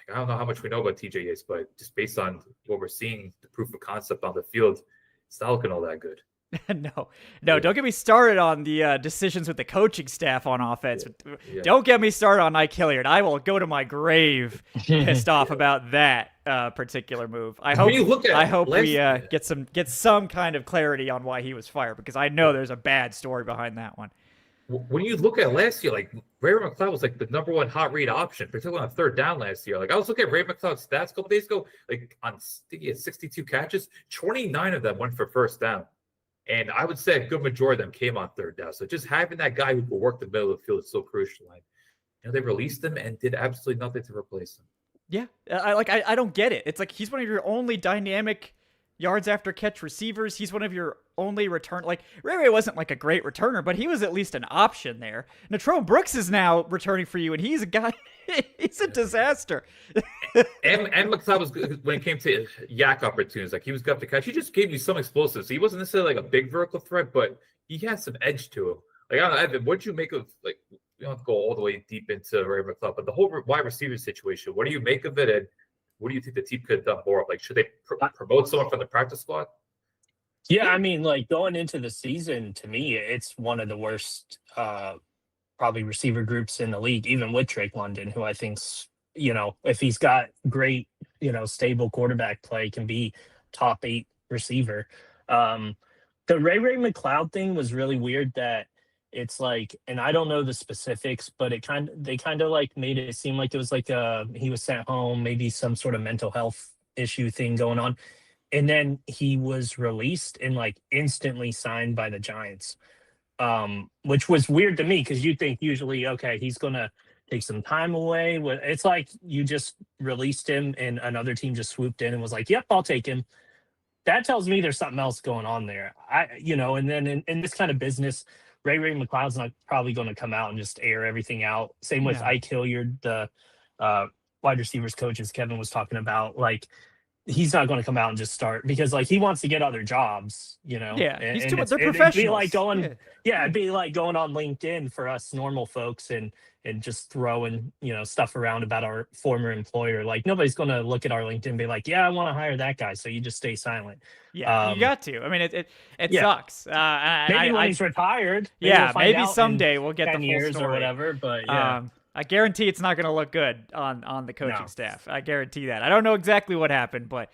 I don't know how much we know about TJ Yates, but just based on what we're seeing, the proof of concept on the field, it's not looking all that good. No, don't get me started on the decisions with the coaching staff on offense. Yeah. Don't get me started on Ike Hilliard. I will go to my grave pissed off about that particular move. I hope we get some kind of clarity on why he was fired, because I know there's a bad story behind that one. When you look at last year, like Ray McCloud was like the number one hot read option, particularly on 3rd down last year. Like I was looking at Ray McCloud's stats a couple days ago, like he had 62 catches, 29 of them went for 1st down. And I would say a good majority of them came on 3rd down. So just having that guy who will work the middle of the field is so crucial. Like, they released him and did absolutely nothing to replace him. Yeah, I don't get it. It's like he's one of your only dynamic yards after catch receivers. He's one of your only return. Like Ray wasn't like a great returner, but he was at least an option there. Natrone Brooks is now returning for you, and he's a guy. He's a disaster. and McLeod was good when it came to yak opportunities. Like he was good to catch. He just gave you some explosives. He wasn't necessarily like a big vertical threat, but he had some edge to him. Like I don't know, Evan, what'd you make of like? We don't have to go all the way deep into Ray McLeod, but the whole wide receiver situation. What do you make of it, and what do you think the team could have done more of? Like, should they promote someone from the practice squad? Yeah, I mean, like going into the season, to me, it's one of the worst probably receiver groups in the league, even with Drake London, who I think's if he's got great, stable quarterback play, can be top 8 receiver. The Ray McLeod thing was really weird that it's like, and I don't know the specifics, but they kind of like made it seem like it was like he was sent home, maybe some sort of mental health issue thing going on. And then he was released and like instantly signed by the Giants, which was weird to me because you think usually, okay, he's going to take some time away. It's like you just released him and another team just swooped in and was like, yep, I'll take him. That tells me there's something else going on there. And then in this kind of business, Ray McLeod's not probably going to come out and just air everything out. Same with Ike Hilliard, the wide receivers coach, as Kevin was talking about. Like, he's not going to come out and just start because like he wants to get other jobs, Yeah, and they're professionals. It'd be like it'd be like going on LinkedIn for us normal folks and just throwing, stuff around about our former employer. Like, nobody's going to look at our LinkedIn and be like, yeah, I want to hire that guy. So you just stay silent. Yeah, you got to. I mean, it sucks. Maybe when he's retired. Maybe someday we'll get the full years story or whatever. But yeah. I guarantee it's not going to look good on the coaching staff. I guarantee that. I don't know exactly what happened, but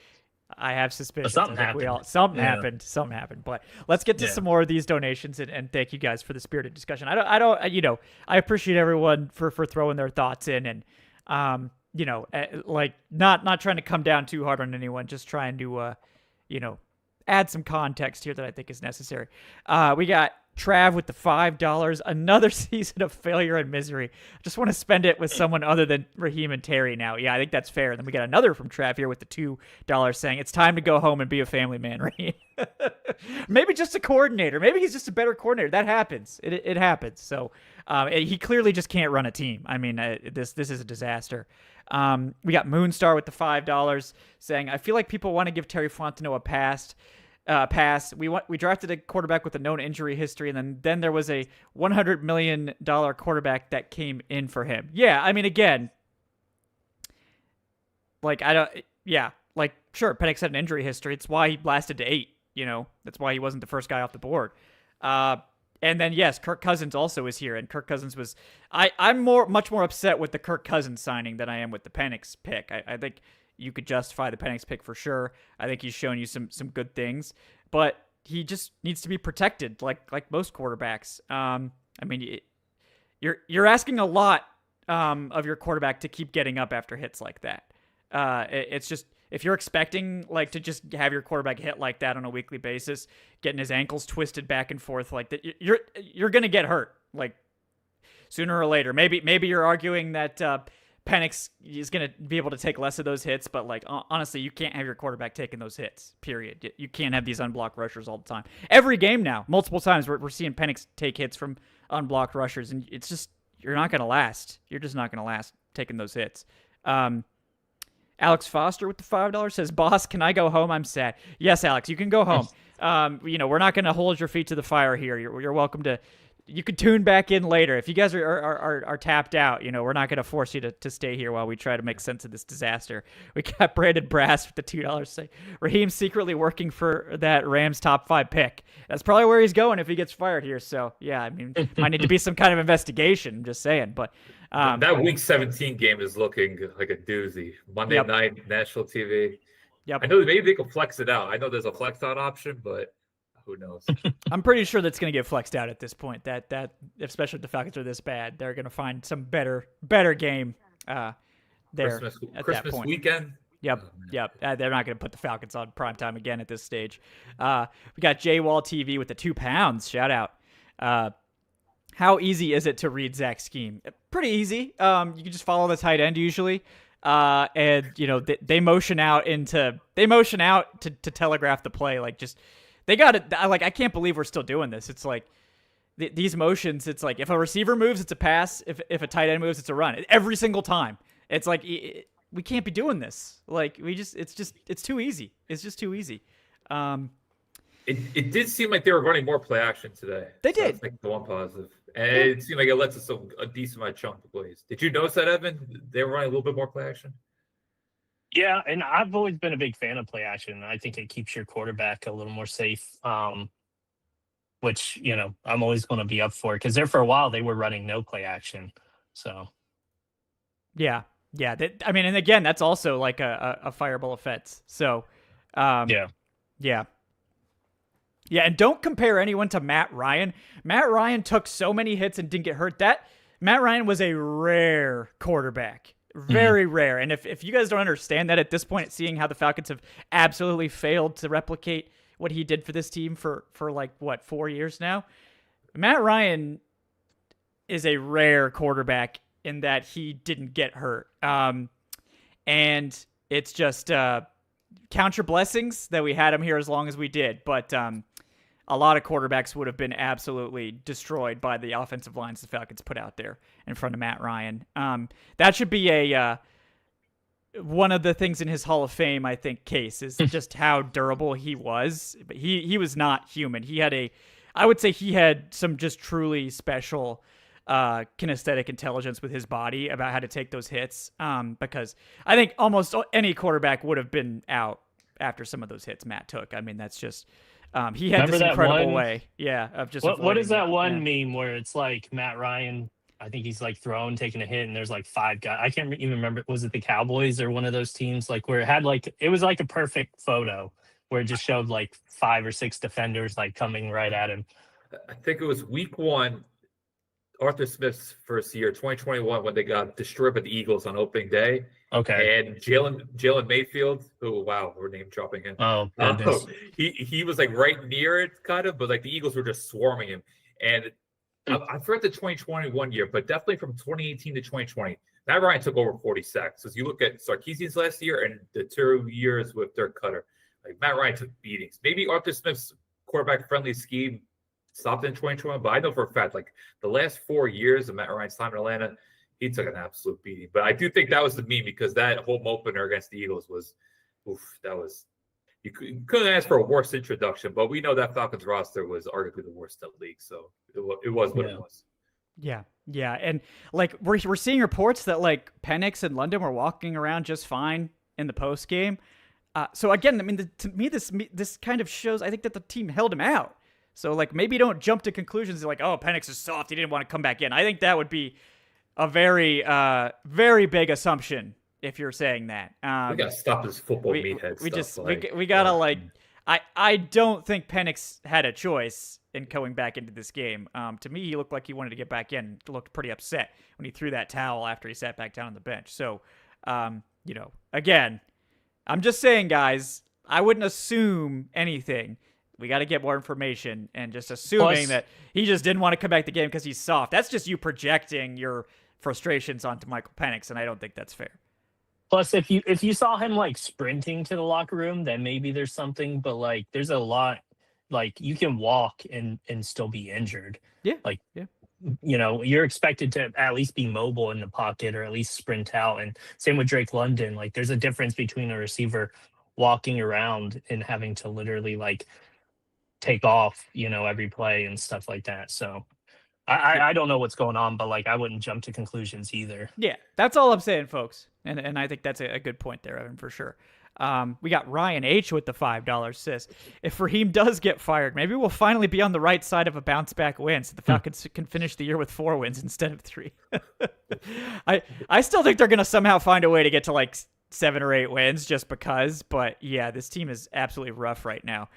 I have suspicion. Something happened. Something happened. But let's get to some more of these donations, and thank you guys for the spirited discussion. I appreciate everyone for throwing their thoughts in, and like not trying to come down too hard on anyone, just trying to add some context here that I think is necessary. We got Trav with the $5. Another season of failure and misery. I just want to spend it with someone other than Raheem and Terry now. Yeah, I think that's fair. And then we got another from Trav here with the $2 saying, it's time to go home and be a family man, Raheem. Maybe just a coordinator. Maybe he's just a better coordinator. That happens. It happens. So he clearly just can't run a team. I mean, this is a disaster. We got Moonstar with the $5 saying, I feel like people want to give Terry Fontenot a pass. We drafted a quarterback with a known injury history, and then there was a $100 million quarterback that came in for him. Yeah, I mean, again, like sure, Penix had an injury history. It's why he blasted to 8. That's why he wasn't the first guy off the board. And then yes, Kirk Cousins also is here, and Kirk Cousins was. I'm much more upset with the Kirk Cousins signing than I am with the Penix pick. I think you could justify the Penix pick for sure. I think he's shown you some good things, but he just needs to be protected like most quarterbacks. I mean, you're asking a lot of your quarterback to keep getting up after hits like that. It's just, if you're expecting like to just have your quarterback hit like that on a weekly basis, getting his ankles twisted back and forth like that, you're gonna get hurt like sooner or later. Maybe you're arguing that Penix is going to be able to take less of those hits, but like honestly, you can't have your quarterback taking those hits, period. You can't have these unblocked rushers all the time. Every game now, multiple times, we're seeing Penix take hits from unblocked rushers, and it's just, you're not going to last. You're just not going to last taking those hits. Alex Foster with the $5 says, boss, can I go home? I'm sad. Yes, Alex, you can go home. We're not going to hold your feet to the fire here. You're welcome to. You could tune back in later. If you guys are tapped out, we're not going to force you to stay here while we try to make sense of this disaster. We got Brandon Brass with the $2 say, Raheem's secretly working for that Rams top 5 pick. That's probably where he's going if he gets fired here. So, yeah, I mean, might need to be some kind of investigation. I'm just saying. But that Week 17 game is looking like a doozy. Monday night, national TV. Yep. I know maybe they can flex it out. I know there's a flex out option, but who knows? I'm pretty sure that's going to get flexed out at this point. That especially if the Falcons are this bad, they're going to find some better game there Christmas that point. Weekend. Yep. They're not going to put the Falcons on primetime again at this stage. We got J-Wall TV with the £2. Shout out. How easy is it to read Zach's scheme? Pretty easy. You can just follow the tight end usually. And they motion out to telegraph the play. Like, just, they got it. Like, I can't believe we're still doing this. It's like these motions. It's like if a receiver moves, it's a pass. If a tight end moves, it's a run. Every single time. It's like we can't be doing this. Like, it's too easy. It's just too easy. It did seem like they were running more play action today. They did. That's like the one positive. And it seemed like it led to a decent amount of chunk of plays. Did you notice that, Evan? They were running a little bit more play action? Yeah, and I've always been a big fan of play action. I think it keeps your quarterback a little more safe, which, I'm always going to be up for. Because there for a while, they were running no play action. So, yeah, Yeah, I mean, and again, that's also like a fireable offense. So, Yeah. yeah. Yeah, and don't compare anyone to Matt Ryan. Matt Ryan took so many hits and didn't get hurt. Matt Ryan was a rare quarterback. Very rare. And if you guys don't understand that at this point, seeing how the Falcons have absolutely failed to replicate what he did for this team for like, what, 4 years now? Matt Ryan is a rare quarterback in that he didn't get hurt. And it's just count your blessings that we had him here as long as we did. But a lot of quarterbacks would have been absolutely destroyed by the offensive lines the Falcons put out there in front of Matt Ryan. That should be a one of the things in his Hall of Fame, I think, case is just how durable he was. But he was not human. I would say he had some just truly special kinesthetic intelligence with his body about how to take those hits. Because I think almost any quarterback would have been out after some of those hits Matt took. I mean, that's just he had this incredible way, of just. What is that one meme where it's like Matt Ryan? I think he's like taking a hit, and there's like 5 guys. I can't even remember. Was it the Cowboys or one of those teams? Like where it was like a perfect photo where it just showed like 5 or 6 defenders like coming right at him. I think it was week 1, Arthur Smith's first year, 2021, when they got destroyed by the Eagles on opening day. Okay. And Jalen Mayfield, who, wow, we're name dropping him. Oh, goodness. He was like right near it, kind of, but like the Eagles were just swarming him. And I forgot the 2021 year, but definitely from 2018 to 2020, Matt Ryan took over 40 sacks. So as you look at Sarkisian's last year and the 2 years with Dirk Cutter, like Matt Ryan took beatings. Maybe Arthur Smith's quarterback-friendly scheme stopped in 2021, but I know for a fact, like the last 4 years of Matt Ryan's time in Atlanta, he took an absolute beating. But I do think that was the meme because that home opener against the Eagles was, you couldn't ask for a worse introduction, but we know that Falcons roster was arguably the worst in the league, so it was what it was. Yeah, and like we're seeing reports that like Penix and London were walking around just fine in the post game. So again, I mean, to me, this kind of shows I think that the team held him out. So like maybe don't jump to conclusions like, oh, Penix is soft, he didn't want to come back in. I think that would be a very, very big assumption if you're saying that. We gotta stop this football meathead stuff. We gotta I don't think Penix had a choice in going back into this game. To me, he looked like he wanted to get back in. He looked pretty upset when he threw that towel after he sat back down on the bench. So, again, I'm just saying, guys, I wouldn't assume anything. We got to get more information, and just assuming that he just didn't want to come back to the game because he's soft. That's just you projecting your frustrations onto Michael Penix, and I don't think that's fair. Plus, if you saw him like sprinting to the locker room, then maybe there's something. But like, there's a lot. Like you can walk and still be injured. Yeah. Like, you're expected to at least be mobile in the pocket or at least sprint out. And same with Drake London. Like, there's a difference between a receiver walking around and having to literally like take off, every play and stuff like that. So I don't know what's going on, but like I wouldn't jump to conclusions either. Yeah, that's all I'm saying, folks. And I think that's a good point there, Evan, for sure. We got Ryan H with the $5 says, if Raheem does get fired, maybe we'll finally be on the right side of a bounce back win so the Falcons can finish the year with 4 wins instead of 3. I still think they're going to somehow find a way to get to like 7 or 8 wins just because. But yeah, this team is absolutely rough right now.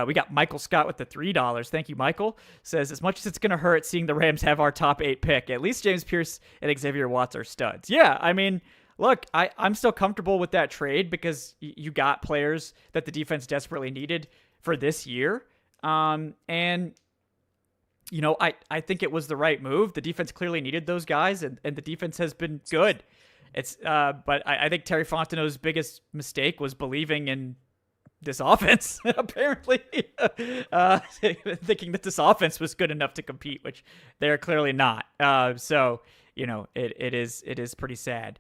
We got Michael Scott with the $3. Thank you, Michael. Says, as much as it's going to hurt seeing the Rams have our top 8 pick, at least James Pierce and Xavier Watts are studs. Yeah, I mean, look, I'm still comfortable with that trade because you got players that the defense desperately needed for this year. And, I think it was the right move. The defense clearly needed those guys, and the defense has been good. But I think Terry Fontenot's biggest mistake was believing in this offense, apparently, thinking that this offense was good enough to compete, which they're clearly not. So, it is pretty sad.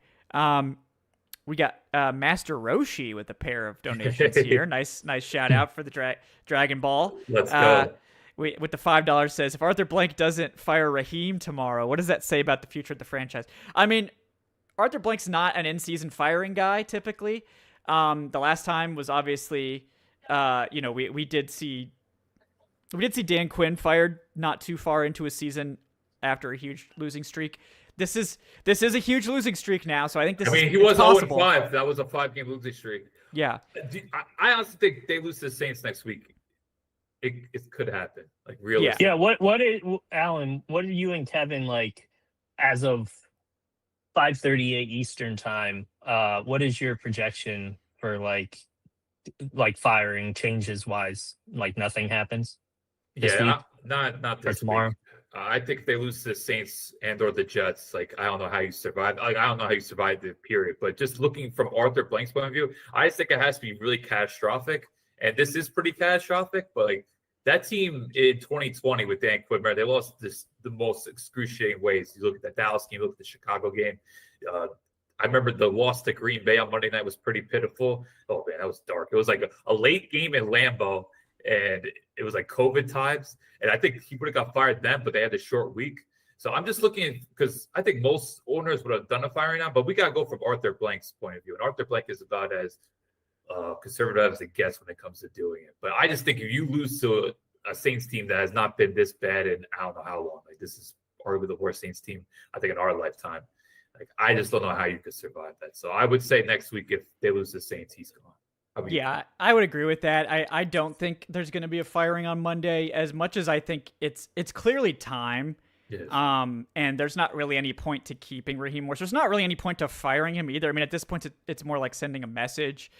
We got Master Roshi with a pair of donations here. Nice shout out for the Dragon Ball. Let's go. With the $5 says, if Arthur Blank doesn't fire Raheem tomorrow, what does that say about the future of the franchise? I mean, Arthur Blank's not an in-season firing guy typically. The last time was obviously, we did see Dan Quinn fired not too far into a season after a huge losing streak. this is a huge losing streak now. So I think he was possible. 0-5. That was a 5-game losing streak. Yeah. I honestly think they lose to the Saints next week. It could happen. Like, really. Yeah. Alan, what are you and Kevin like as of 5:38 Eastern time? What is your projection for like firing changes wise? Like nothing happens this week? Not this tomorrow. Week. I think if they lose to the Saints and or the Jets, like, I don't know how you survive. Like, I don't know how you survive the period. But just looking from Arthur Blank's point of view, I just think it has to be really catastrophic. And this is pretty catastrophic. But like, that team in 2020 with Dan Quinn, they lost the most excruciating ways. You look at the Dallas game, you look at the Chicago game. I remember the loss to Green Bay on Monday night was pretty pitiful. Oh, man, that was dark. It was like a late game in Lambeau, and it was like COVID times. And I think he would have got fired then, but they had a short week. So I'm just looking, because I think most owners would have done a firing now, but we got to go from Arthur Blank's point of view. And Arthur Blank is about as conservative as it gets when it comes to doing it. But I just think if you lose to a Saints team that has not been this bad in I don't know how long, like, this is arguably the worst Saints team, I think, in our lifetime. Like, I just don't know how you could survive that. So I would say next week, if they lose the Saints, he's gone. Yeah, I would agree with that. I don't think there's going to be a firing on Monday, as much as I think it's clearly time. Yes. And there's not really any point to keeping Raheem Morris. There's not really any point to firing him either. I mean, at this point, it's more like sending a message.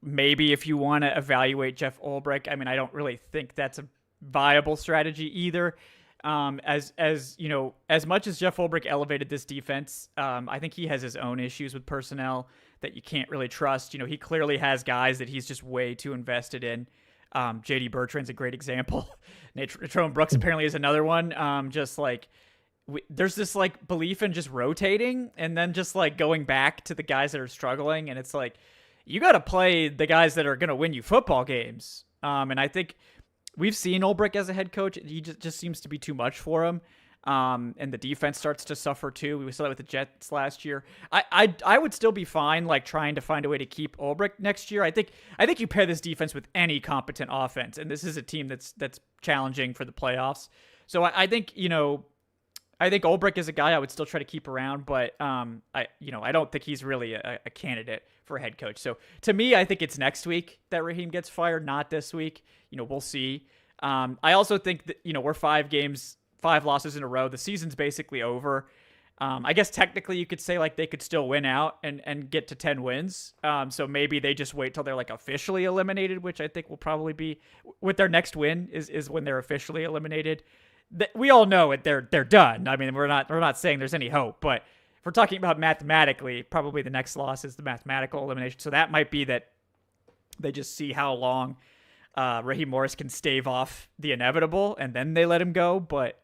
Maybe if you want to evaluate Jeff Ulbrich, I mean, I don't really think that's a viable strategy either. As you know, as much as Jeff Ulbrich elevated this defense, I think he has his own issues with personnel that you can't really trust. You know, he clearly has guys that he's just way too invested in. JD Bertrand's a great example. Natrone Brooks apparently is another one. Just like there's this like belief in just rotating and then just like going back to the guys that are struggling. And it's like, you got to play the guys that are going to win you football games. And I think we've seen Ulbrich as a head coach. He just seems to be too much for him. And the defense starts to suffer too. We saw that with the Jets last year. I would still be fine, like, trying to find a way to keep Ulbrich next year. I think you pair this defense with any competent offense, and this is a team that's challenging for the playoffs. So I think, you know, I think Ulbrich is a guy I would still try to keep around, but I don't think he's really a candidate for a head coach. So to me, I think it's next week that Raheem gets fired, not this week. You know, we'll see. I also think that, you know, we're 5 losses in a row. The season's basically over. I guess technically you could say like they could still win out and get to 10 wins. So maybe they just wait till they're like officially eliminated, which I think will probably be with their next win is when they're officially eliminated. We all know it. They're done. I mean, we're not saying there's any hope, but if we're talking about mathematically, probably the next loss is the mathematical elimination. So that might be that they just see how long Raheem Morris can stave off the inevitable, and then they let him go. But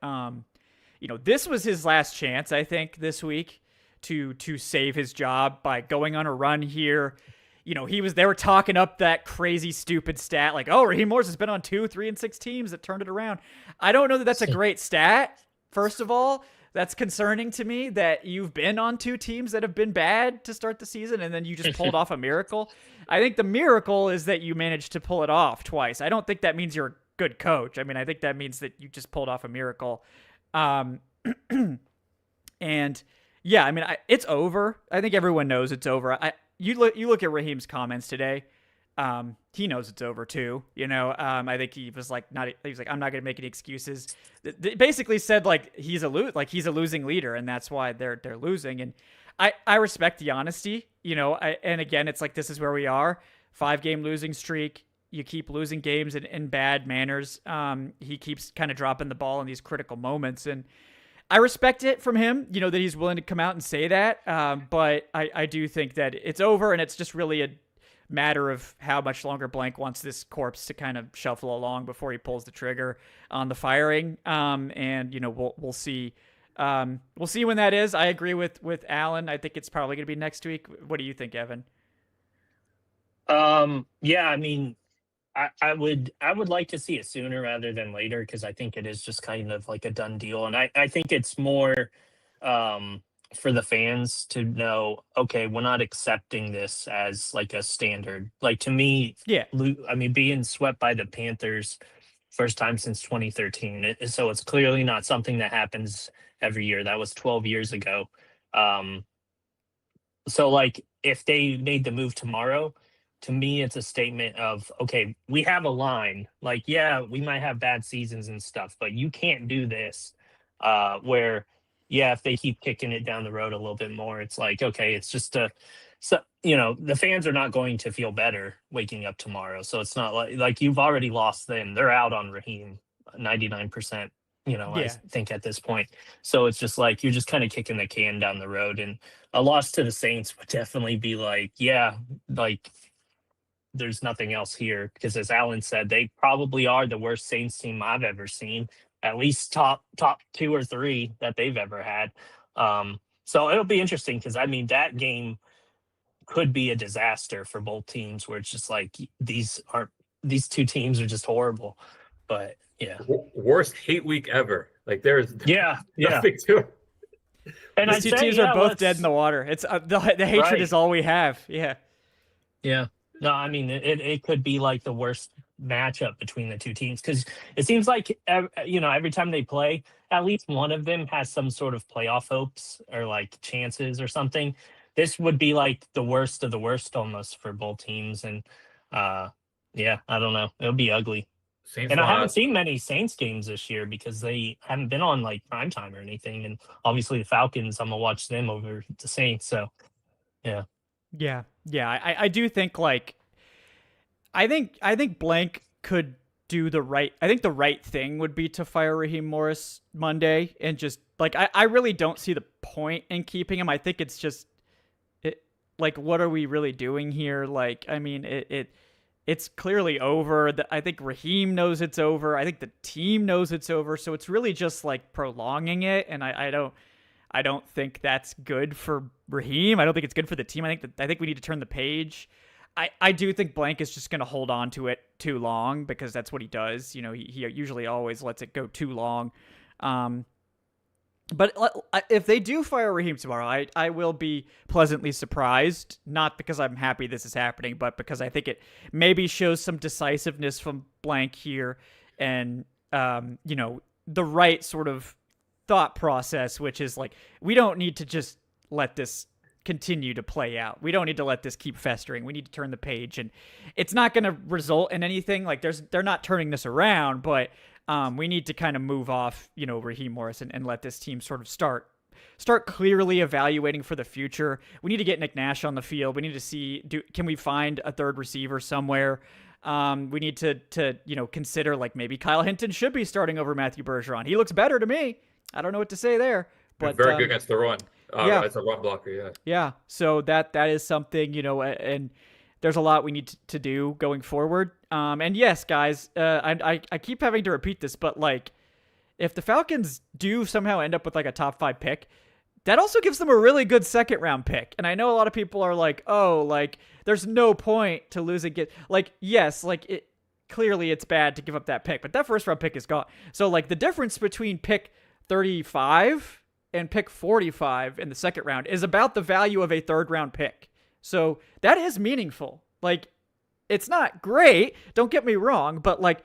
you know, this was his last chance, I think, this week to save his job by going on a run here. You know, they were talking up that crazy, stupid stat like, oh, Raheem Morris has been on 2, 3, and 6 teams that turned it around. I don't know that that's a great stat. First of all, that's concerning to me that you've been on 2 teams that have been bad to start the season, and then you just pulled off a miracle. I think the miracle is that you managed to pull it off twice. I don't think that means you're a good coach. I mean, I think that means that you just pulled off a miracle. And yeah, I mean, it's over. I think everyone knows it's over. You look at Raheem's comments today. He knows it's over too. You know, I think he was like, I'm not going to make any excuses. They basically said like he's a losing leader, and that's why they're losing. And I respect the honesty. You know, and again, it's like, this is where we are. 5-game losing streak. You keep losing games in bad manners. He keeps kind of dropping the ball in these critical moments, and I respect it from him, you know, that he's willing to come out and say that. But I do think that it's over, and it's just really a matter of how much longer Blank wants this corpse to kind of shuffle along before he pulls the trigger on the firing. And, you know, we'll see. We'll see when that is. I agree with Alan. I think it's probably going to be next week. What do you think, Evan? Yeah, I mean, I would like to see it sooner rather than later, because I think it is just kind of like a done deal. And I think it's more for the fans to know, okay, we're not accepting this as like a standard. Like, to me, yeah, I mean, being swept by the Panthers first time since 2013. So it's clearly not something that happens every year. That was 12 years ago. So like if they made the move tomorrow, to me it's a statement of, okay, we have a line. Like, yeah, we might have bad seasons and stuff, but you can't do this. Where yeah, if they keep kicking it down the road a little bit more, it's like, okay, it's just so the fans are not going to feel better waking up tomorrow. So it's not like you've already lost them. They're out on Raheem 99%, I Yeah. think at this point. So it's just like you're just kind of kicking the can down the road. And a loss to the Saints would definitely be like, yeah, like there's nothing else here. Because as Alan said, they probably are the worst Saints team I've ever seen. At least top 2 or 3 that they've ever had. So it'll be interesting because I mean that game could be a disaster for both teams, where it's just like these 2 teams are just horrible. But yeah, worst hate week ever. Like there's yeah. nothing to it. And These two teams are both dead in the water. It's the hatred Right. is all we have. Yeah. Yeah. No, I mean it could be like the worst matchup between the 2 teams, because it seems like every time they play, at least one of them has some sort of playoff hopes or like chances or something. This would be like the worst of the worst almost for both teams, and yeah, I don't know. It'll be ugly. Saints And I haven't lost. seen many Saints games this year because they haven't been on like primetime or anything. And obviously the Falcons, I'm gonna watch them over the Saints. So yeah. Yeah. I do think like I think Blank could do the right. I think the right thing would be to fire Raheem Morris Monday and just like I really don't see the point in keeping him. I think it's just like what are we really doing here? Like I mean it's clearly over. I think Raheem knows it's over. I think the team knows it's over. So it's really just like prolonging it, and I don't think that's good for Raheem. I don't think it's good for the team. I think we need to turn the page. I do think Blank is just going to hold on to it too long because that's what he does. He usually always lets it go too long. But if they do fire Raheem tomorrow, I will be pleasantly surprised. Not because I'm happy this is happening, but because I think it maybe shows some decisiveness from Blank here and, the right sort of thought process, which is like, we don't need to just let this continue to play out. We don't need to let this keep festering. We need to turn the page, and it's not going to result in anything. Like they're not turning this around, but we need to kind of move off, Raheem Morris and let this team sort of start clearly evaluating for the future. We need to get Nick Nash on the field. We need to see, can we find a third receiver somewhere? We need to consider like maybe Kyle Hinton should be starting over Matthew Bergeron. He looks better to me. I don't know what to say there, but very good against the run. Yeah, as a run blocker. Yeah. Yeah. So that is something, and there's a lot we need to do going forward. And yes, guys, I keep having to repeat this, but like, if the Falcons do somehow end up with like a top 5 pick, that also gives them a really good 2nd round pick. And I know a lot of people are like, oh, like there's no point to losing it. Like, yes, like clearly it's bad to give up that pick, but that 1st round pick is gone. So like the difference between pick 35 and pick 45 in the 2nd round is about the value of a 3rd round pick. So that is meaningful. Like, it's not great, don't get me wrong, but like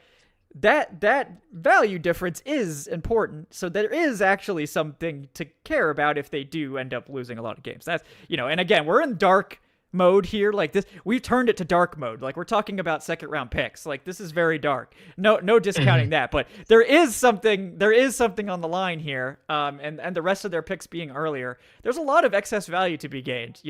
that value difference is important. So there is actually something to care about if they do end up losing a lot of games. That's, and again, we're in dark mode here. Like this, we've turned it to dark mode. Like we're talking about 2nd round picks. Like this is very dark. No discounting that, but there is something on the line here. And the rest of their picks being earlier, there's a lot of excess value to be gained,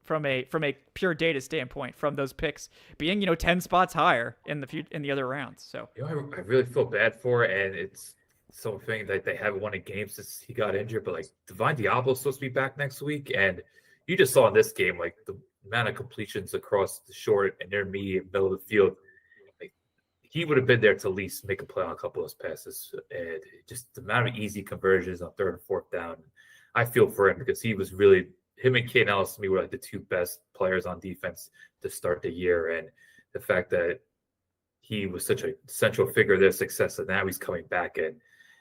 from a pure data standpoint, from those picks being 10 spots higher in the other rounds. So I really feel bad for it, and it's something that they haven't won a game since he got injured. But like Divine Diablo's supposed to be back next week, and you just saw in this game like the amount of completions across the short and intermediate middle of the field. Like he would have been there to at least make a play on a couple of those passes, and just the amount of easy conversions on 3rd and 4th down. I feel for him because he was really. Him and Kane Ellis to me were like the 2 best players on defense to start the year. And the fact that he was such a central figure of their success, and now he's coming back and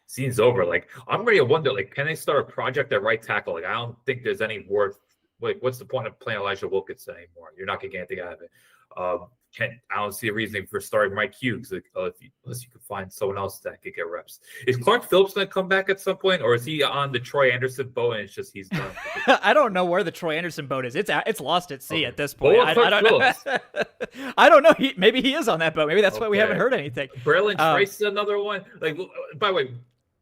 season's over. Like, I'm ready to wonder, like, can they start a project at right tackle? Like, I don't think there's any worth, like, what's the point of playing Elijah Wilkinson anymore? You're not going to get anything out of it. I don't see a reason for starting Mike Hughes unless you could find someone else that could get reps. Is Clark Phillips going to come back at some point, or is he on the Troy Anderson boat and it's just he's done? I don't know where the Troy Anderson boat is. It's lost at sea at this point. Well, I don't know. I don't know. Maybe he is on that boat. Maybe that's why we haven't heard anything. Braylon Trice is another one. Like, by the way,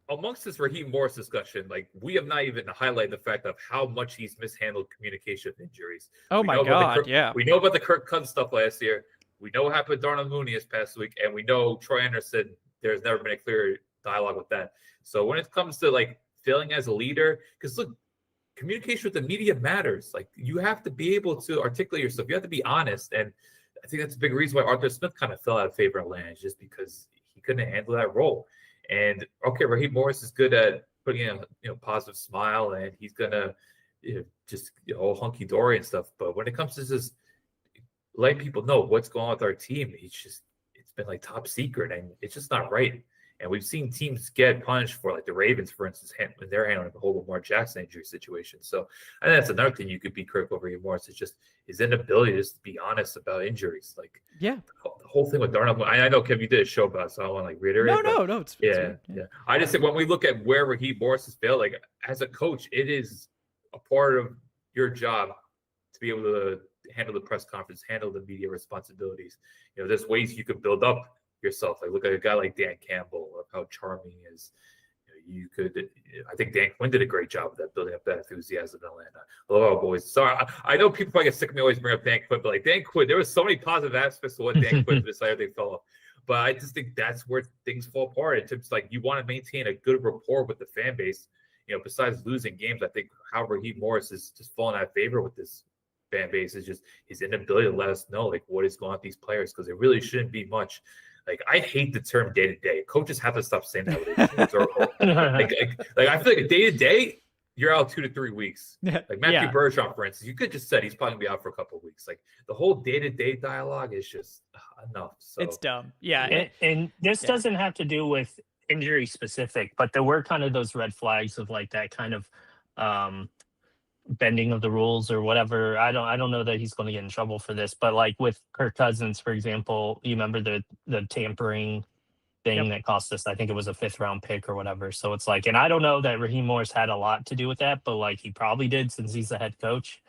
amongst this Raheem Morris discussion, like we have not even highlighted the fact of how much he's mishandled communication with injuries. Oh my God, yeah. We know about the Kirk Cousins stuff last year. We know what happened with Darnell Mooney this past week, and we know Troy Anderson, there's never been a clear dialogue with that. So when it comes to like failing as a leader, because look, communication with the media matters. Like you have to be able to articulate yourself. You have to be honest. And I think that's a big reason why Arthur Smith kind of fell out of favor in Atlanta, just because he couldn't handle that role. And okay, Raheem Morris is good at putting in a positive smile, and he's gonna just all hunky dory and stuff. But when it comes to just letting people know what's going on with our team, it's been like top secret, and it's just not right. And we've seen teams get punished for, like the Ravens, for instance, when they're handling the whole Lamar Jackson injury situation. So I think that's another thing you could be critical of Raheem Morris, is just his inability to just be honest about injuries. Like, yeah, the whole thing with Darnell. I know, Kevin, you did a show about it, so I don't want to like reiterate. No. Yeah. I just think when we look at where Raheem Morris has failed, like as a coach, it is a part of your job to be able to handle the press conference, handle the media responsibilities. There's ways you could build up yourself. Like look at a guy like Dan Campbell, of how charming he is. You could, I think Dan Quinn did a great job of that, building up that enthusiasm in Atlanta. Hello, boys. So I know people probably get sick of me always bring up Dan Quinn, but like Dan Quinn, there was so many positive aspects to what Dan Quinn decided everything fell off. But I just think that's where things fall apart. In terms of like you want to maintain a good rapport with the fan base. Besides losing games, I think how Raheem Morris is just falling out of favor with this fan base is just his inability to let us know like what is going on with these players, because it really shouldn't be much. Like I hate the term day to day. Coaches have to stop saying that. Like I feel like a day to day, you're out 2 to 3 weeks. Like Matthew Bergeron, for instance, you could just said he's probably gonna be out for a couple of weeks. Like the whole day to day dialogue is just enough. So it's dumb. Yeah, and this doesn't have to do with injury specific, but there were kind of those red flags of like that kind of bending of the rules or whatever. I don't know that he's going to get in trouble for this, but like with Kirk Cousins, for example, you remember the tampering thing that cost us, I think it was a 5th round pick or whatever. So it's like, and I don't know that Raheem Morris had a lot to do with that, but like he probably did since he's the head coach.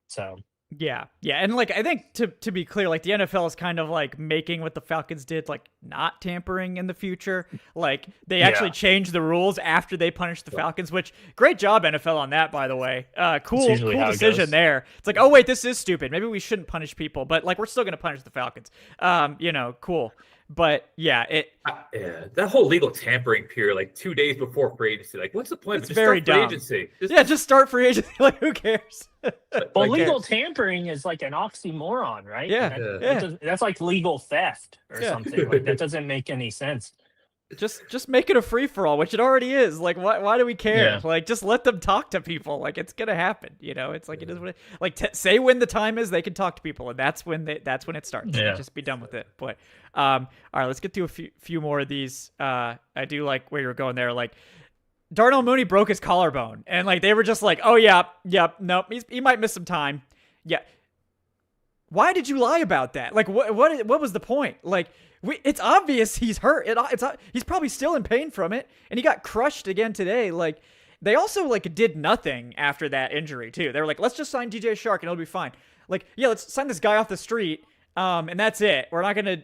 So yeah. And like, I think to be clear, like the NFL is kind of like making what the Falcons did, like not tampering in the future. Like they actually changed the rules after they punished the Falcons, which great job NFL on that, by the way. Cool decision there. It's like, oh wait, this is stupid. Maybe we shouldn't punish people, but like we're still going to punish the Falcons. Cool. But that whole legal tampering period, like 2 days before free agency, like what's the point? It's very dumb. Agency. Just start free agency. Like who cares? Well, legal tampering is like an oxymoron, right? That's like legal theft or something. Like that doesn't make any sense. Just make it a free for all, which it already is. Like, why do we care? Like, just let them talk to people. Like, it's gonna happen. It's like it is what it. Like, say when the time is, they can talk to people, and that's when it starts. Yeah. Just be done with it. But all right, let's get to a few more of these. I do like where you're going there. Like, Darnell Mooney broke his collarbone, and like they were just like, oh yeah, nope, he might miss some time. Yeah. Why did you lie about that? Like, what was the point? Like. It's obvious he's hurt. He's probably still in pain from it, and he got crushed again today. Like, they also like did nothing after that injury too. They were like, let's just sign DJ Strk and it'll be fine. Like, yeah, let's sign this guy off the street, and that's it. We're not gonna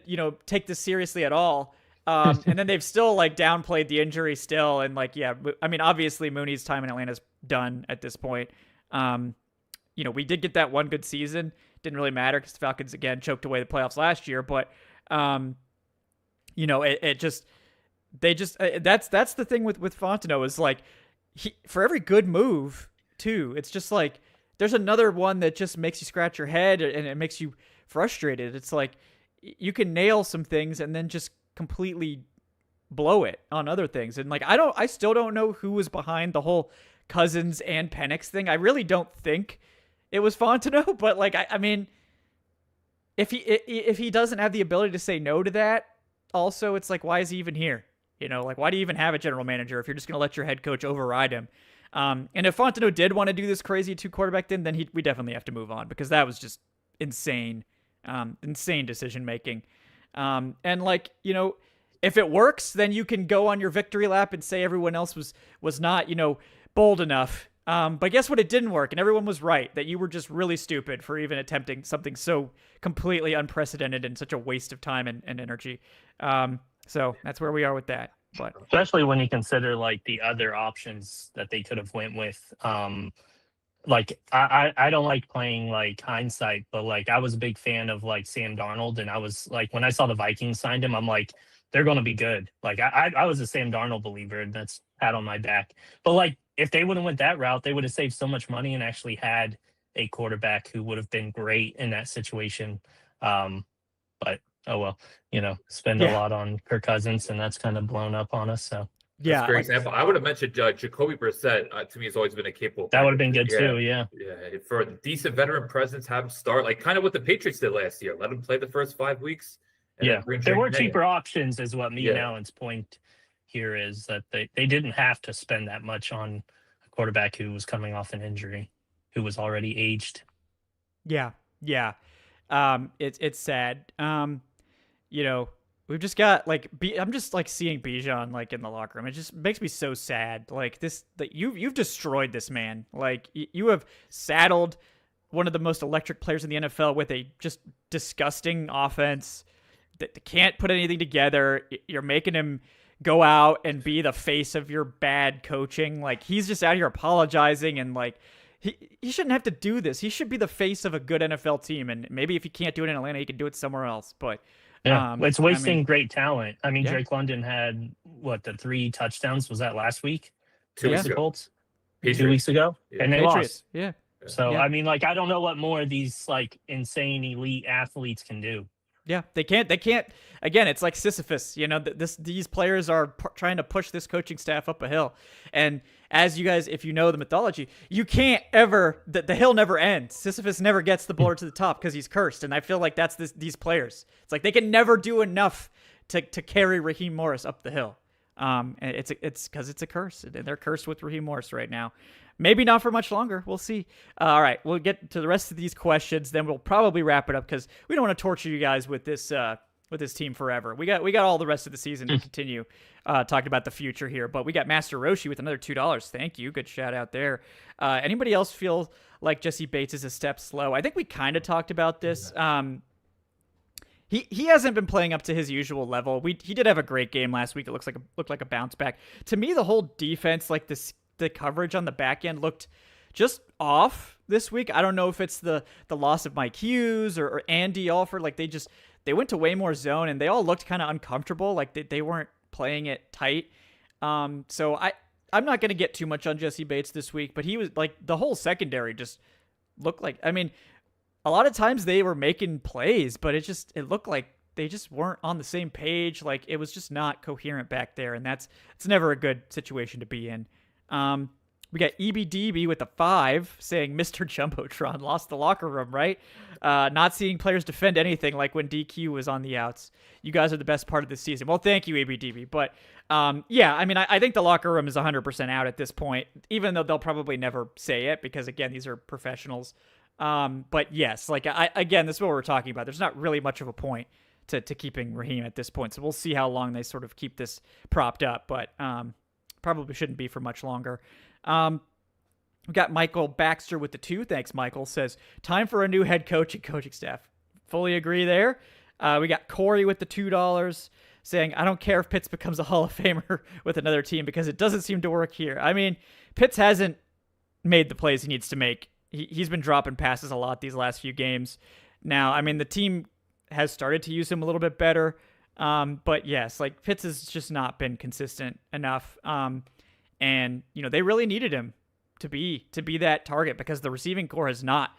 take this seriously at all. And then they've still like downplayed the injury still, and like I mean obviously Mooney's time in Atlanta's done at this point. We did get that one good season. Didn't really matter because the Falcons again choked away the playoffs last year, but. That's the thing with Fontenot is like for every good move too, it's just like there's another one that just makes you scratch your head and it makes you frustrated. It's like you can nail some things and then just completely blow it on other things. And like I still don't know who was behind the whole Cousins and Penix thing. I really don't think it was Fontenot, but like I mean. If he doesn't have the ability to say no to that, also it's like, why is he even here? Like why do you even have a general manager if you're just going to let your head coach override him? And if Fontenot did want to do this crazy 2 quarterback thing, then we definitely have to move on because that was just insane Insane decision making. And like, if it works, then you can go on your victory lap and say everyone else was not, bold enough. But guess what? It didn't work, and everyone was right that you were just really stupid for even attempting something so completely unprecedented and such a waste of time and energy. So that's where we are with that. But especially when you consider like the other options that they could have went with. Like I don't like playing like hindsight, but like I was a big fan of like Sam Darnold, and I was like, when I saw the Vikings signed him, I'm like, they're going to be good. Like I was a Sam Darnold believer, and that's pat on my back. But like if they would have went that route, they would have saved so much money and actually had a quarterback who would have been great in that situation. But oh well, spend a lot on Kirk Cousins, and that's kind of blown up on us. So that's a great example. I would have mentioned Jacoby Brissett. To me, has always been a capable. That would have been good too. Yeah. For a decent veteran presence, have him start like kind of what the Patriots did last year. Let him play the first 5 weeks. Yeah, there were cheaper options, is what me and Alan's point here is, that they didn't have to spend that much on a quarterback who was coming off an injury, who was already aged. Yeah. It's sad. We've just got like I'm just like seeing Bijan like in the locker room. It just makes me so sad. Like this, that you've destroyed this man. Like you have saddled one of the most electric players in the NFL with a just disgusting offense that can't put anything together. You're making him go out and be the face of your bad coaching. Like he's just out here apologizing, and like he shouldn't have to do this. He should be the face of a good NFL team. And maybe if he can't do it in Atlanta, he can do it somewhere else. But yeah, it's wasting great talent. I mean, Drake London had the 3 touchdowns. Was that last week? 2 weeks ago. Colts? 2 weeks ago, and they lost. Yeah. So I mean, like, I don't know what more of these like insane elite athletes can do. Yeah, they can't. Again, it's like Sisyphus. These players are trying to push this coaching staff up a hill, and as you guys, if you know the mythology, you can't ever. The hill never ends. Sisyphus never gets the boulder to the top because he's cursed, and I feel like that's these players. It's like they can never do enough to carry Raheem Morris up the hill. And it's because it's a curse. They're cursed with Raheem Morris right now. Maybe not for much longer. We'll see. All right, we'll get to the rest of these questions. Then we'll probably wrap it up because we don't want to torture you guys with this team forever. We got all the rest of the season to continue talking about the future here. But we got Master Roshi with another $2. Thank you. Good shout out there. Anybody else feel like Jesse Bates is a step slow? I think we kind of talked about this. He hasn't been playing up to his usual level. He did have a great game last week. It looked like a bounce back. To me, the whole defense, like the coverage on the back end, looked just off this week. I don't know if it's the loss of Mike Hughes or Andy Alford. Like they went to way more zone, and they all looked kind of uncomfortable. Like they weren't playing it tight. So I'm not going to get too much on Jesse Bates this week, but he was like, the whole secondary just looked like, I mean, a lot of times they were making plays, but it looked like they just weren't on the same page. Like it was just not coherent back there. And it's never a good situation to be in. We got EBDB with a 5 saying Mr. Jumbotron lost the locker room, right? Not seeing players defend anything like when DQ was on the outs. You guys are the best part of the season. Well, thank you, EBDB. But yeah, I mean, I think the locker room is 100% out at this point, even though they'll probably never say it because, again, these are professionals. But yes, like again, this is what we're talking about. There's not really much of a point to keeping Raheem at this point. So we'll see how long they sort of keep this propped up, but probably shouldn't be for much longer. We got Michael Baxter with the 2. Thanks, Michael. Says, time for a new head coach and coaching staff. Fully agree there. We got Corey with the $2 saying, I don't care if Pitts becomes a Hall of Famer with another team because it doesn't seem to work here. I mean, Pitts hasn't made the plays he needs to make. He's been dropping passes a lot these last few games. Now, I mean, the team has started to use him a little bit better. But yes, like Pitts has just not been consistent enough. And, they really needed him to be that target because the receiving core has not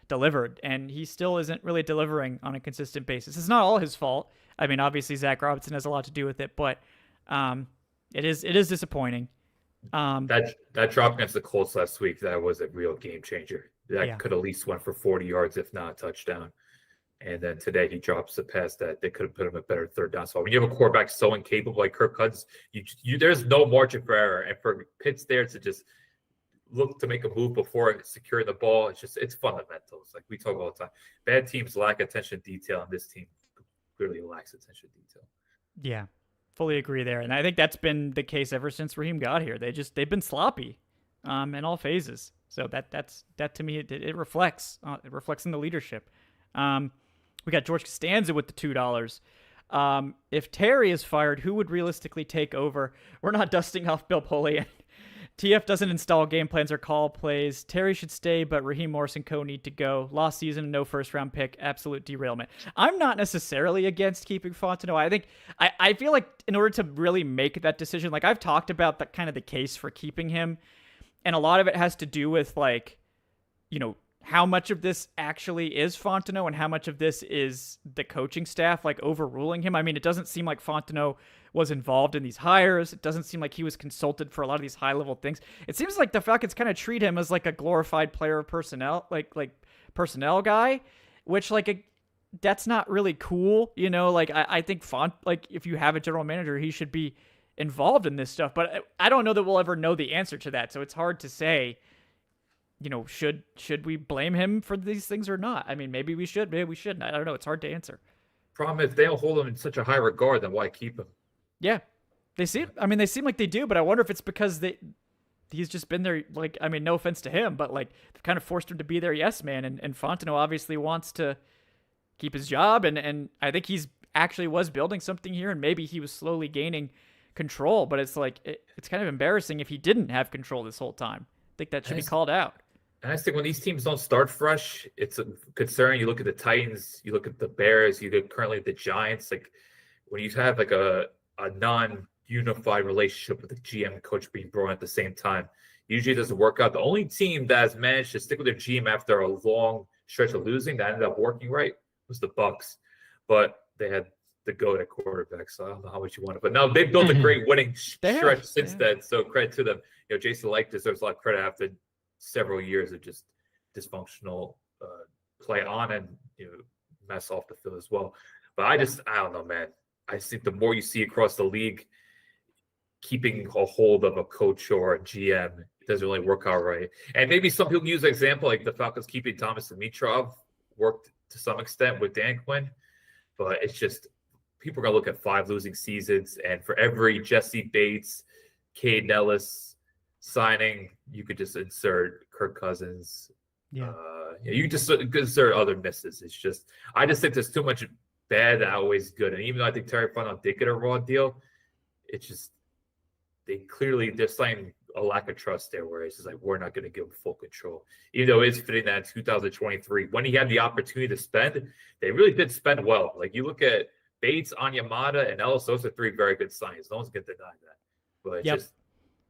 delivered, and he still isn't really delivering on a consistent basis. It's not all his fault. I mean, obviously Zach Robinson has a lot to do with it, but it is disappointing. That drop against the Colts last week, that was a real game changer. That could at least went for 40 yards, if not a touchdown. And then today he drops a pass that they could have put him a better third down. So when you have a quarterback so incapable like Kirk Cousins, there's no margin for error. And for Pitts there to just look to make a move before securing the ball. It's fundamentals. Like we talk all the time. Bad teams lack attention to detail, and this team clearly lacks attention to detail. Yeah, fully agree there. And I think that's been the case ever since Raheem got here. They've been sloppy in all phases. So that to me, it reflects in the leadership. We got George Costanza with the $2. If Terry is fired, who would realistically take over? We're not dusting off Bill Polian. TF doesn't install game plans or call plays. Terry should stay, but Raheem Morris and co need to go. Lost season, no first-round pick, absolute derailment. I'm not necessarily against keeping Fontenot. I feel like in order to really make that decision, like I've talked about that kind of the case for keeping him, and a lot of it has to do with like, you know, how much of this actually is Fontenot and how much of this is the coaching staff like overruling him. I mean, it doesn't seem like Fontenot was involved in these hires. It doesn't seem like he was consulted for a lot of these high level things. It seems like the Falcons kind of treat him as like a glorified player of personnel, like personnel guy, which that's not really cool. You know, like I think if you have a general manager, he should be involved in this stuff, but I don't know that we'll ever know the answer to that. So it's hard to say, you know, should we blame him for these things or not? I mean, maybe we should, maybe we shouldn't. I don't know. It's hard to answer. Problem is, if they don't hold him in such a high regard, then why keep him? Yeah, they seem like they do, but I wonder if it's because he's just been there. Like, I mean, no offense to him, but like they've kind of forced him to be their yes man, and Fontenot obviously wants to keep his job, and I think he's actually was building something here, and maybe he was slowly gaining control, but it's like it's kind of embarrassing if he didn't have control this whole time. I think that should be called out. And I think when these teams don't start fresh, it's a concern. You look at the Titans, you look at the Bears, you look currently at the Giants. Like when you have like a non-unified relationship with the GM coach being brought in at the same time, usually it doesn't work out. The only team that has managed to stick with their GM after a long stretch of losing that ended up working right was the Bucks, but they had the GOAT at quarterback, so I don't know how much you want it. But now they've built a great winning stretch since then, so credit to them. You know, Jason Licht deserves a lot of credit after several years of just dysfunctional play on and, you know, mess off the field as well. But I don't know, man. I think the more you see across the league, keeping a hold of a coach or a GM doesn't really work out right. And maybe some people use an example like the Falcons keeping Thomas Dimitrov worked to some extent with Dan Quinn, but it's just people are going to look at 5 losing seasons, and for every Jesse Bates, Cade Nellis signing, you could just insert Kirk Cousins. Yeah. You just insert other misses. It's just, I just think there's too much bad that outweighs good. And even though I think Terry Fontenot did get a raw deal, it's just, they're signing a lack of trust there, where it's just like, we're not going to give him full control. Even though it's fitting that in 2023, when he had the opportunity to spend, they really did spend well. Like you look at Bates, Onyemata, and Ellis, those are 3 very good signs. No one's going to deny that. But it's just,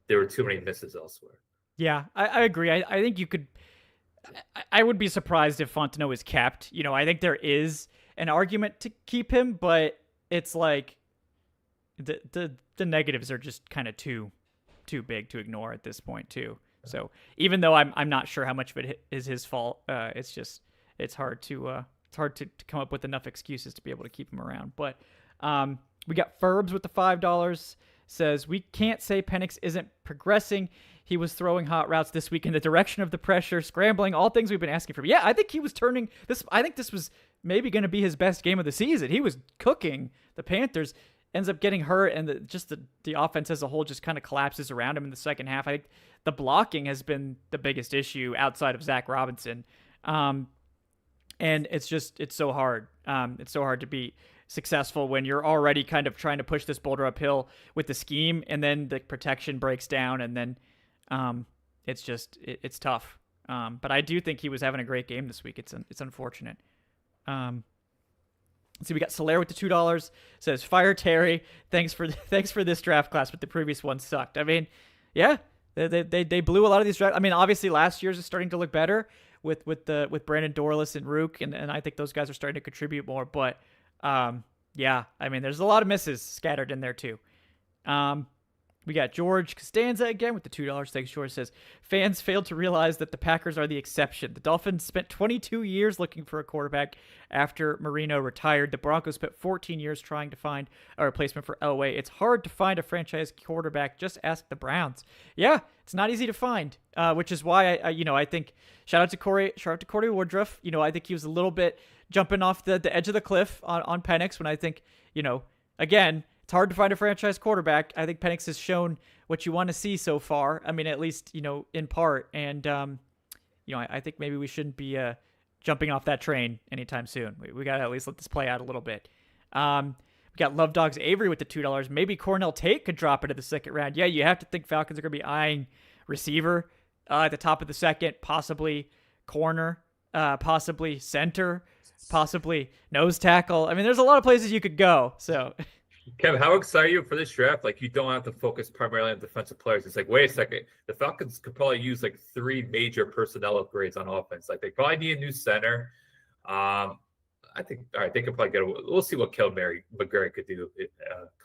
there were too many misses elsewhere. Yeah, I agree. I think you could. I would be surprised if Fontenot is kept. You know, I think there is an argument to keep him, but it's like the negatives are just kind of too big to ignore at this point too. So even though I'm not sure how much of it is his fault, it's hard to come up with enough excuses to be able to keep him around. But we got Ferbs with the $5. Says, we can't say Penix isn't progressing. He was throwing hot routes this week in the direction of the pressure, scrambling, all things we've been asking for. Yeah, I think he was turning this. I think this was maybe going to be his best game of the season. He was cooking the Panthers, ends up getting hurt, and the offense as a whole just kind of collapses around him in the second half. I think the blocking has been the biggest issue outside of Zach Robinson. And it's so hard. It's so hard to beat successful when you're already kind of trying to push this boulder uphill with the scheme, and then the protection breaks down, and then it's tough. But I do think he was having a great game this week. It's unfortunate. Let's see, we got Solaire with the $2. Says, fire Terry. Thanks for this draft class, but the previous one sucked. I mean, yeah, they blew a lot of these drafts. I mean, obviously last year's is starting to look better with Brandon Dorlus and Rook, and I think those guys are starting to contribute more, but yeah, I mean, there's a lot of misses scattered in there too. We got George Costanza again with the $2. Thanks, George. Says, fans failed to realize that the Packers are the exception. The Dolphins spent 22 years looking for a quarterback after Marino retired. The Broncos spent 14 years trying to find a replacement for Elway. It's hard to find a franchise quarterback. Just ask the Browns. Yeah, it's not easy to find, which is why I think shout out to Corey Woodruff. I think he was a little bit jumping off the edge of the cliff on Penix when I think, again, it's hard to find a franchise quarterback. I think Penix has shown what you want to see so far. I mean, at least, in part. And, I think maybe we shouldn't be jumping off that train anytime soon. We got to at least let this play out a little bit. We got Love Dogs Avery with the $2. Maybe Cornell Tate could drop into the second round. Yeah, you have to think Falcons are going to be eyeing receiver at the top of the second, possibly corner, possibly center, possibly nose tackle. I mean, there's a lot of places you could go. So... Kevin, how excited are you for this draft? Like, you don't have to focus primarily on defensive players. It's like, wait a second, the Falcons could probably use like 3 major personnel upgrades on offense. Like, they probably need a new center. I think, all right, they could probably we'll see what McGarry could do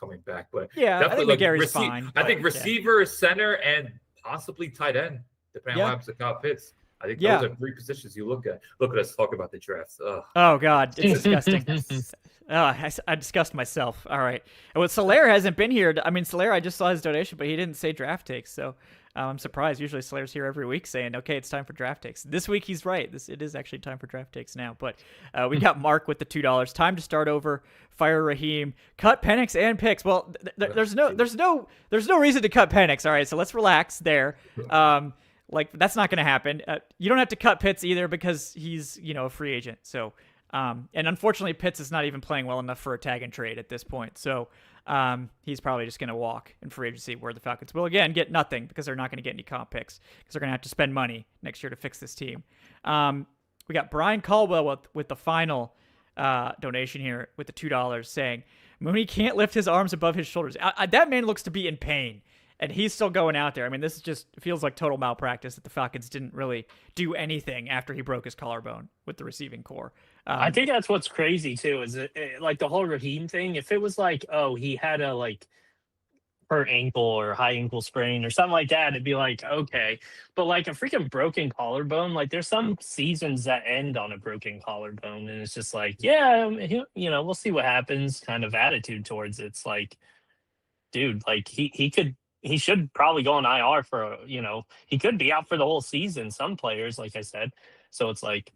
coming back. But yeah, definitely I think McGarry's fine. I think receiver, center, and possibly tight end, depending on what happens to Kyle Pitts. I think those are 3 positions you look at. Look at us talk about the drafts. Oh, God, it's disgusting. I disgust myself. All right. Well, Solaire hasn't been here. I mean, Solaire, I just saw his donation, but he didn't say draft takes. So I'm surprised. Usually Solaire's here every week saying, okay, it's time for draft takes. This week he's right. It is actually time for draft takes now. But we got Mark with the $2. Time to start over. Fire Raheem. Cut Penix and picks. Well, there's no reason to cut Penix. All right, so let's relax there. That's not going to happen. You don't have to cut Pitts either because he's, a free agent. So, and unfortunately, Pitts is not even playing well enough for a tag and trade at this point. So, he's probably just going to walk in free agency, where the Falcons will again get nothing because they're not going to get any comp picks because they're going to have to spend money next year to fix this team. We got Brian Caldwell with the final donation here with the $2 saying, Mooney can't lift his arms above his shoulders. That man looks to be in pain. And he's still going out there. I mean, this just feels like total malpractice that the Falcons didn't really do anything after he broke his collarbone with the receiving core. I think that's what's crazy, too, is like the whole Raheem thing. If it was like, oh, he had a hurt ankle or high ankle sprain or something like that, it'd be like, okay. But like a freaking broken collarbone, like there's some seasons that end on a broken collarbone. And it's just like, yeah, we'll see what happens kind of attitude towards it. It's like, dude, like he should probably go on IR for, he could be out for the whole season. Some players, like I said. So it's like,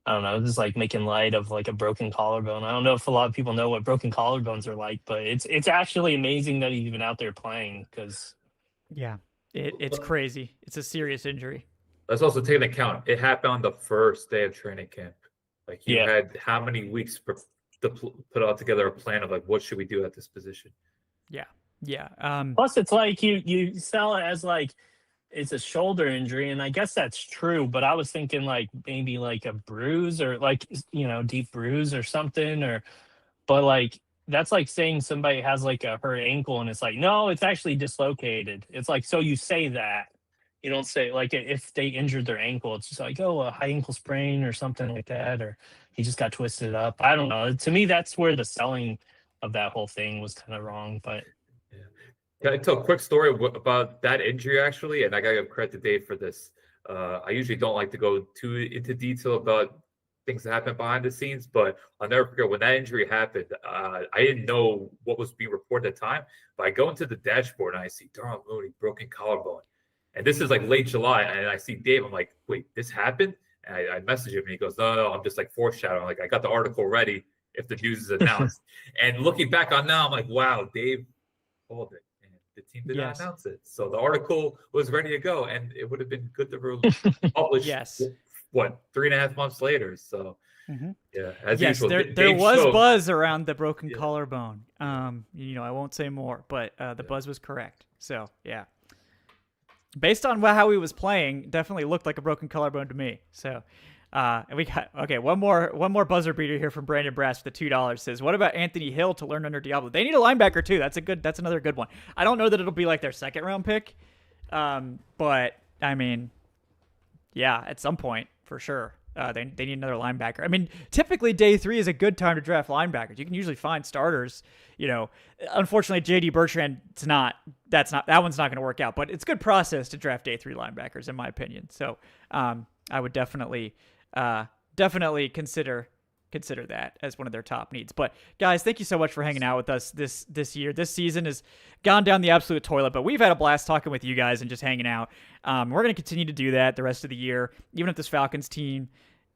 I don't know. This is like making light of like a broken collarbone. I don't know if a lot of people know what broken collarbones are like, but it's actually amazing that he's even out there playing because. Yeah, it's crazy. It's a serious injury. Let's also take into account it happened on the first day of training camp. Like you had how many weeks to put all together a plan of like, what should we do at this position? Yeah. Yeah. Plus, it's like you sell it as like it's a shoulder injury, and I guess that's true. But I was thinking like maybe like a bruise or like deep bruise or something, but like that's like saying somebody has like a hurt ankle, and it's like no, it's actually dislocated. It's like so you say that you don't say like if they injured their ankle, it's just like a high ankle sprain or something like that, or he just got twisted up. I don't know. To me, that's where the selling of that whole thing was kind of wrong, but. Can I tell a quick story about that injury, actually? And I got to give credit to Dave for this. I usually don't like to go too into detail about things that happen behind the scenes, but I'll never forget when that injury happened. I didn't know what was being reported at the time, but I go into the dashboard and I see Darnell Mooney, broken collarbone. And this is like late July, and I see Dave. I'm like, wait, this happened? And I message him, and he goes, no, I'm just like foreshadowing. Like, I got the article ready if the news is announced. And looking back on now, I'm like, wow, Dave called it. The team did not announce it. So the article was ready to go, and it would have been good to publish, 3.5 months later. So, as usual. There was buzz around the broken collarbone. I won't say more, but the buzz was correct. So, based on how he was playing, definitely looked like a broken collarbone to me. So, and we got one more buzzer beater here from Brandon Brass for the $2. Says, what about Anthony Hill to learn under Diablo? They need a linebacker too. That's another good one. I don't know that it'll be like their second round pick, but I mean, at some point for sure. They need another linebacker. I mean, typically day 3 is a good time to draft linebackers. You can usually find starters. Unfortunately, J.D. Bertrand, that one's not going to work out. But it's a good process to draft day 3 linebackers, in my opinion. So I would definitely consider that as one of their top needs. But guys, thank you so much for hanging out with us this year. This season has gone down the absolute toilet, but we've had a blast talking with you guys and just hanging out. We're going to continue to do that the rest of the year. Even if this Falcons team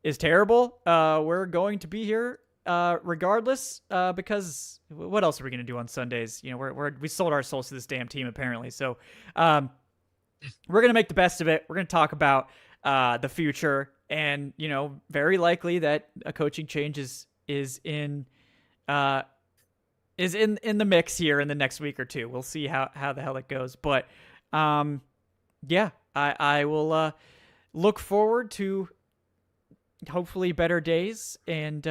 is terrible, we're going to be here regardless, because what else are we going to do on Sundays? We sold our souls to this damn team apparently. So we're going to make the best of it. We're going to talk about the future, and very likely that a coaching change is in the mix here in the next week or two. We'll see how the hell it goes, but yeah, I will look forward to hopefully better days, and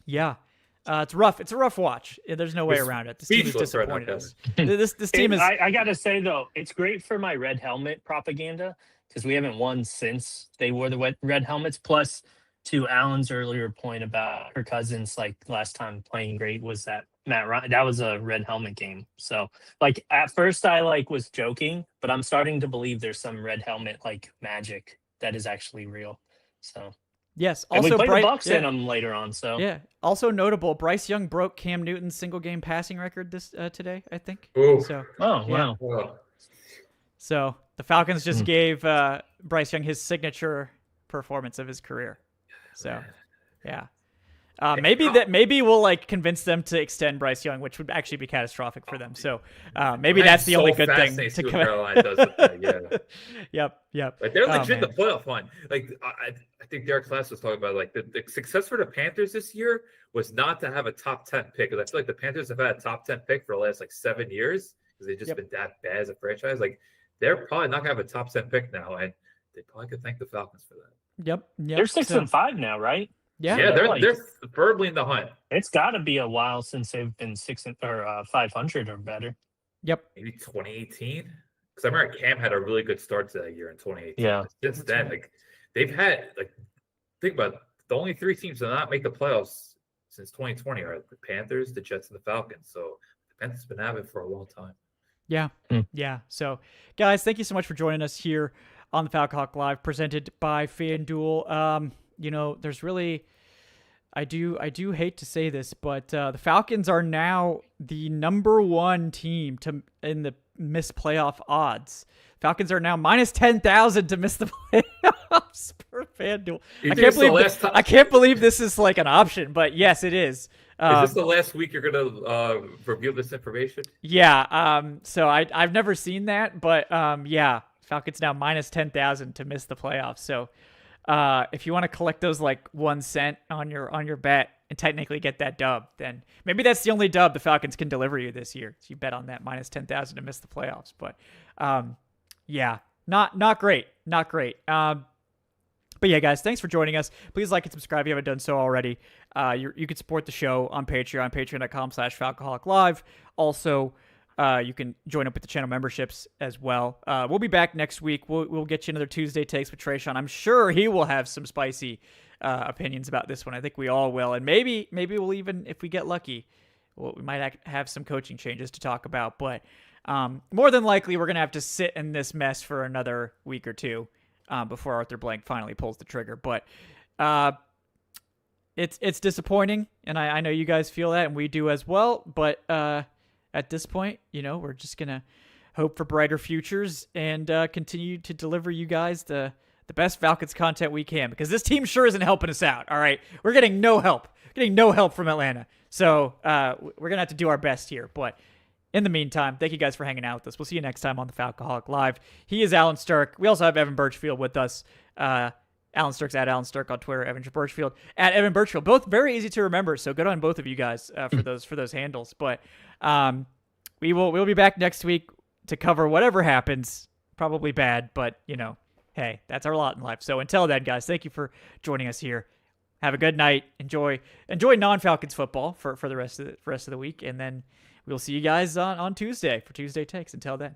it's rough. It's a rough watch. There's no way around it. This team is disappointed us. This team is. I gotta say though, it's great for my red helmet propaganda, because we haven't won since they wore the red helmets. Plus, to Alan's earlier point about Kirk Cousins, like last time playing great was that Matt Ryan. That was a red helmet game. So, like at first, I was joking, but I'm starting to believe there's some red helmet magic that is actually real. So. Yes. Also, and we play the Bucs in them later on. So yeah. Also notable, Bryce Young broke Cam Newton's single game passing record today, I think. Ooh. So. Oh yeah. Wow. So the Falcons just gave Bryce Young his signature performance of his career. So, yeah. Maybe we'll convince them to extend Bryce Young, which would actually be catastrophic for them. So maybe that's the only good thing to come. Carolina does with that, yeah. Yep. Like they're legit the playoff hunt. I think Derek Class was talking about the success for the Panthers this year was not to have a top 10 pick. Because I feel like the Panthers have had a top 10 pick for the last 7 years because they've just been that bad as a franchise. They're probably not gonna have a top 10 pick now, and they probably could thank the Falcons for that. Yep. They're 6-5 now, right? Yeah, they're firmly in the hunt. It's got to be a while since they've been 500 or better. Yep. Maybe 2018. Because I remember Cam had a really good start to that year in 2018. Yeah. Since then, they've had think about it, the only 3 teams to not make the playoffs since 2020 are the Panthers, the Jets, and the Falcons. So the Panthers have been having it for a long time. Yeah. Yeah. So guys, thank you so much for joining us here on the Falcon Hawk Live, presented by FanDuel. There's really, I do hate to say this, but the Falcons are now the number 1 team in the miss playoff odds. Falcons are now minus 10,000 to miss the playoffs per FanDuel. I can't believe this is an option, but yes, it is. Is this the last week you're gonna reveal this information? Yeah. So I've never seen that, but yeah, Falcons now minus 10,000 to miss the playoffs. So. If you want to collect those 1 cent on your bet and technically get that dub, then maybe that's the only dub the Falcons can deliver you this year. So you bet on that minus 10,000 to miss the playoffs. But yeah, not great. But yeah, guys, thanks for joining us. Please like and subscribe if you haven't done so already. You can support the show on Patreon, patreon.com/FalconHawkLive. Also, you can join up with the channel memberships as well. We'll be back next week. We'll get you another Tuesday Takes with Trayshawn. I'm sure he will have some spicy opinions about this one. I think we all will. And maybe we'll even, if we get lucky, we might have some coaching changes to talk about. But more than likely, we're going to have to sit in this mess for another week or two before Arthur Blank finally pulls the trigger. But it's disappointing, and I know you guys feel that, and we do as well. But at this point, we're just going to hope for brighter futures and continue to deliver you guys the best Falcons content we can, because this team sure isn't helping us out. All right. We're getting no help from Atlanta. So we're going to have to do our best here. But in the meantime, thank you guys for hanging out with us. We'll see you next time on the Falcoholic Live. He is Alan Strk. We also have Evan Birchfield with us. Alan Sturk's at Alan Strk on Twitter. Evan Birchfield at Evan Birchfield. Both very easy to remember. So good on both of you guys for those handles. But we'll be back next week to cover whatever happens. Probably bad, but hey, that's our lot in life. So until then, guys, thank you for joining us here. Have a good night. Enjoy non-Falcons football for the rest of the week, and then we'll see you guys on Tuesday for Tuesday Takes. Until then.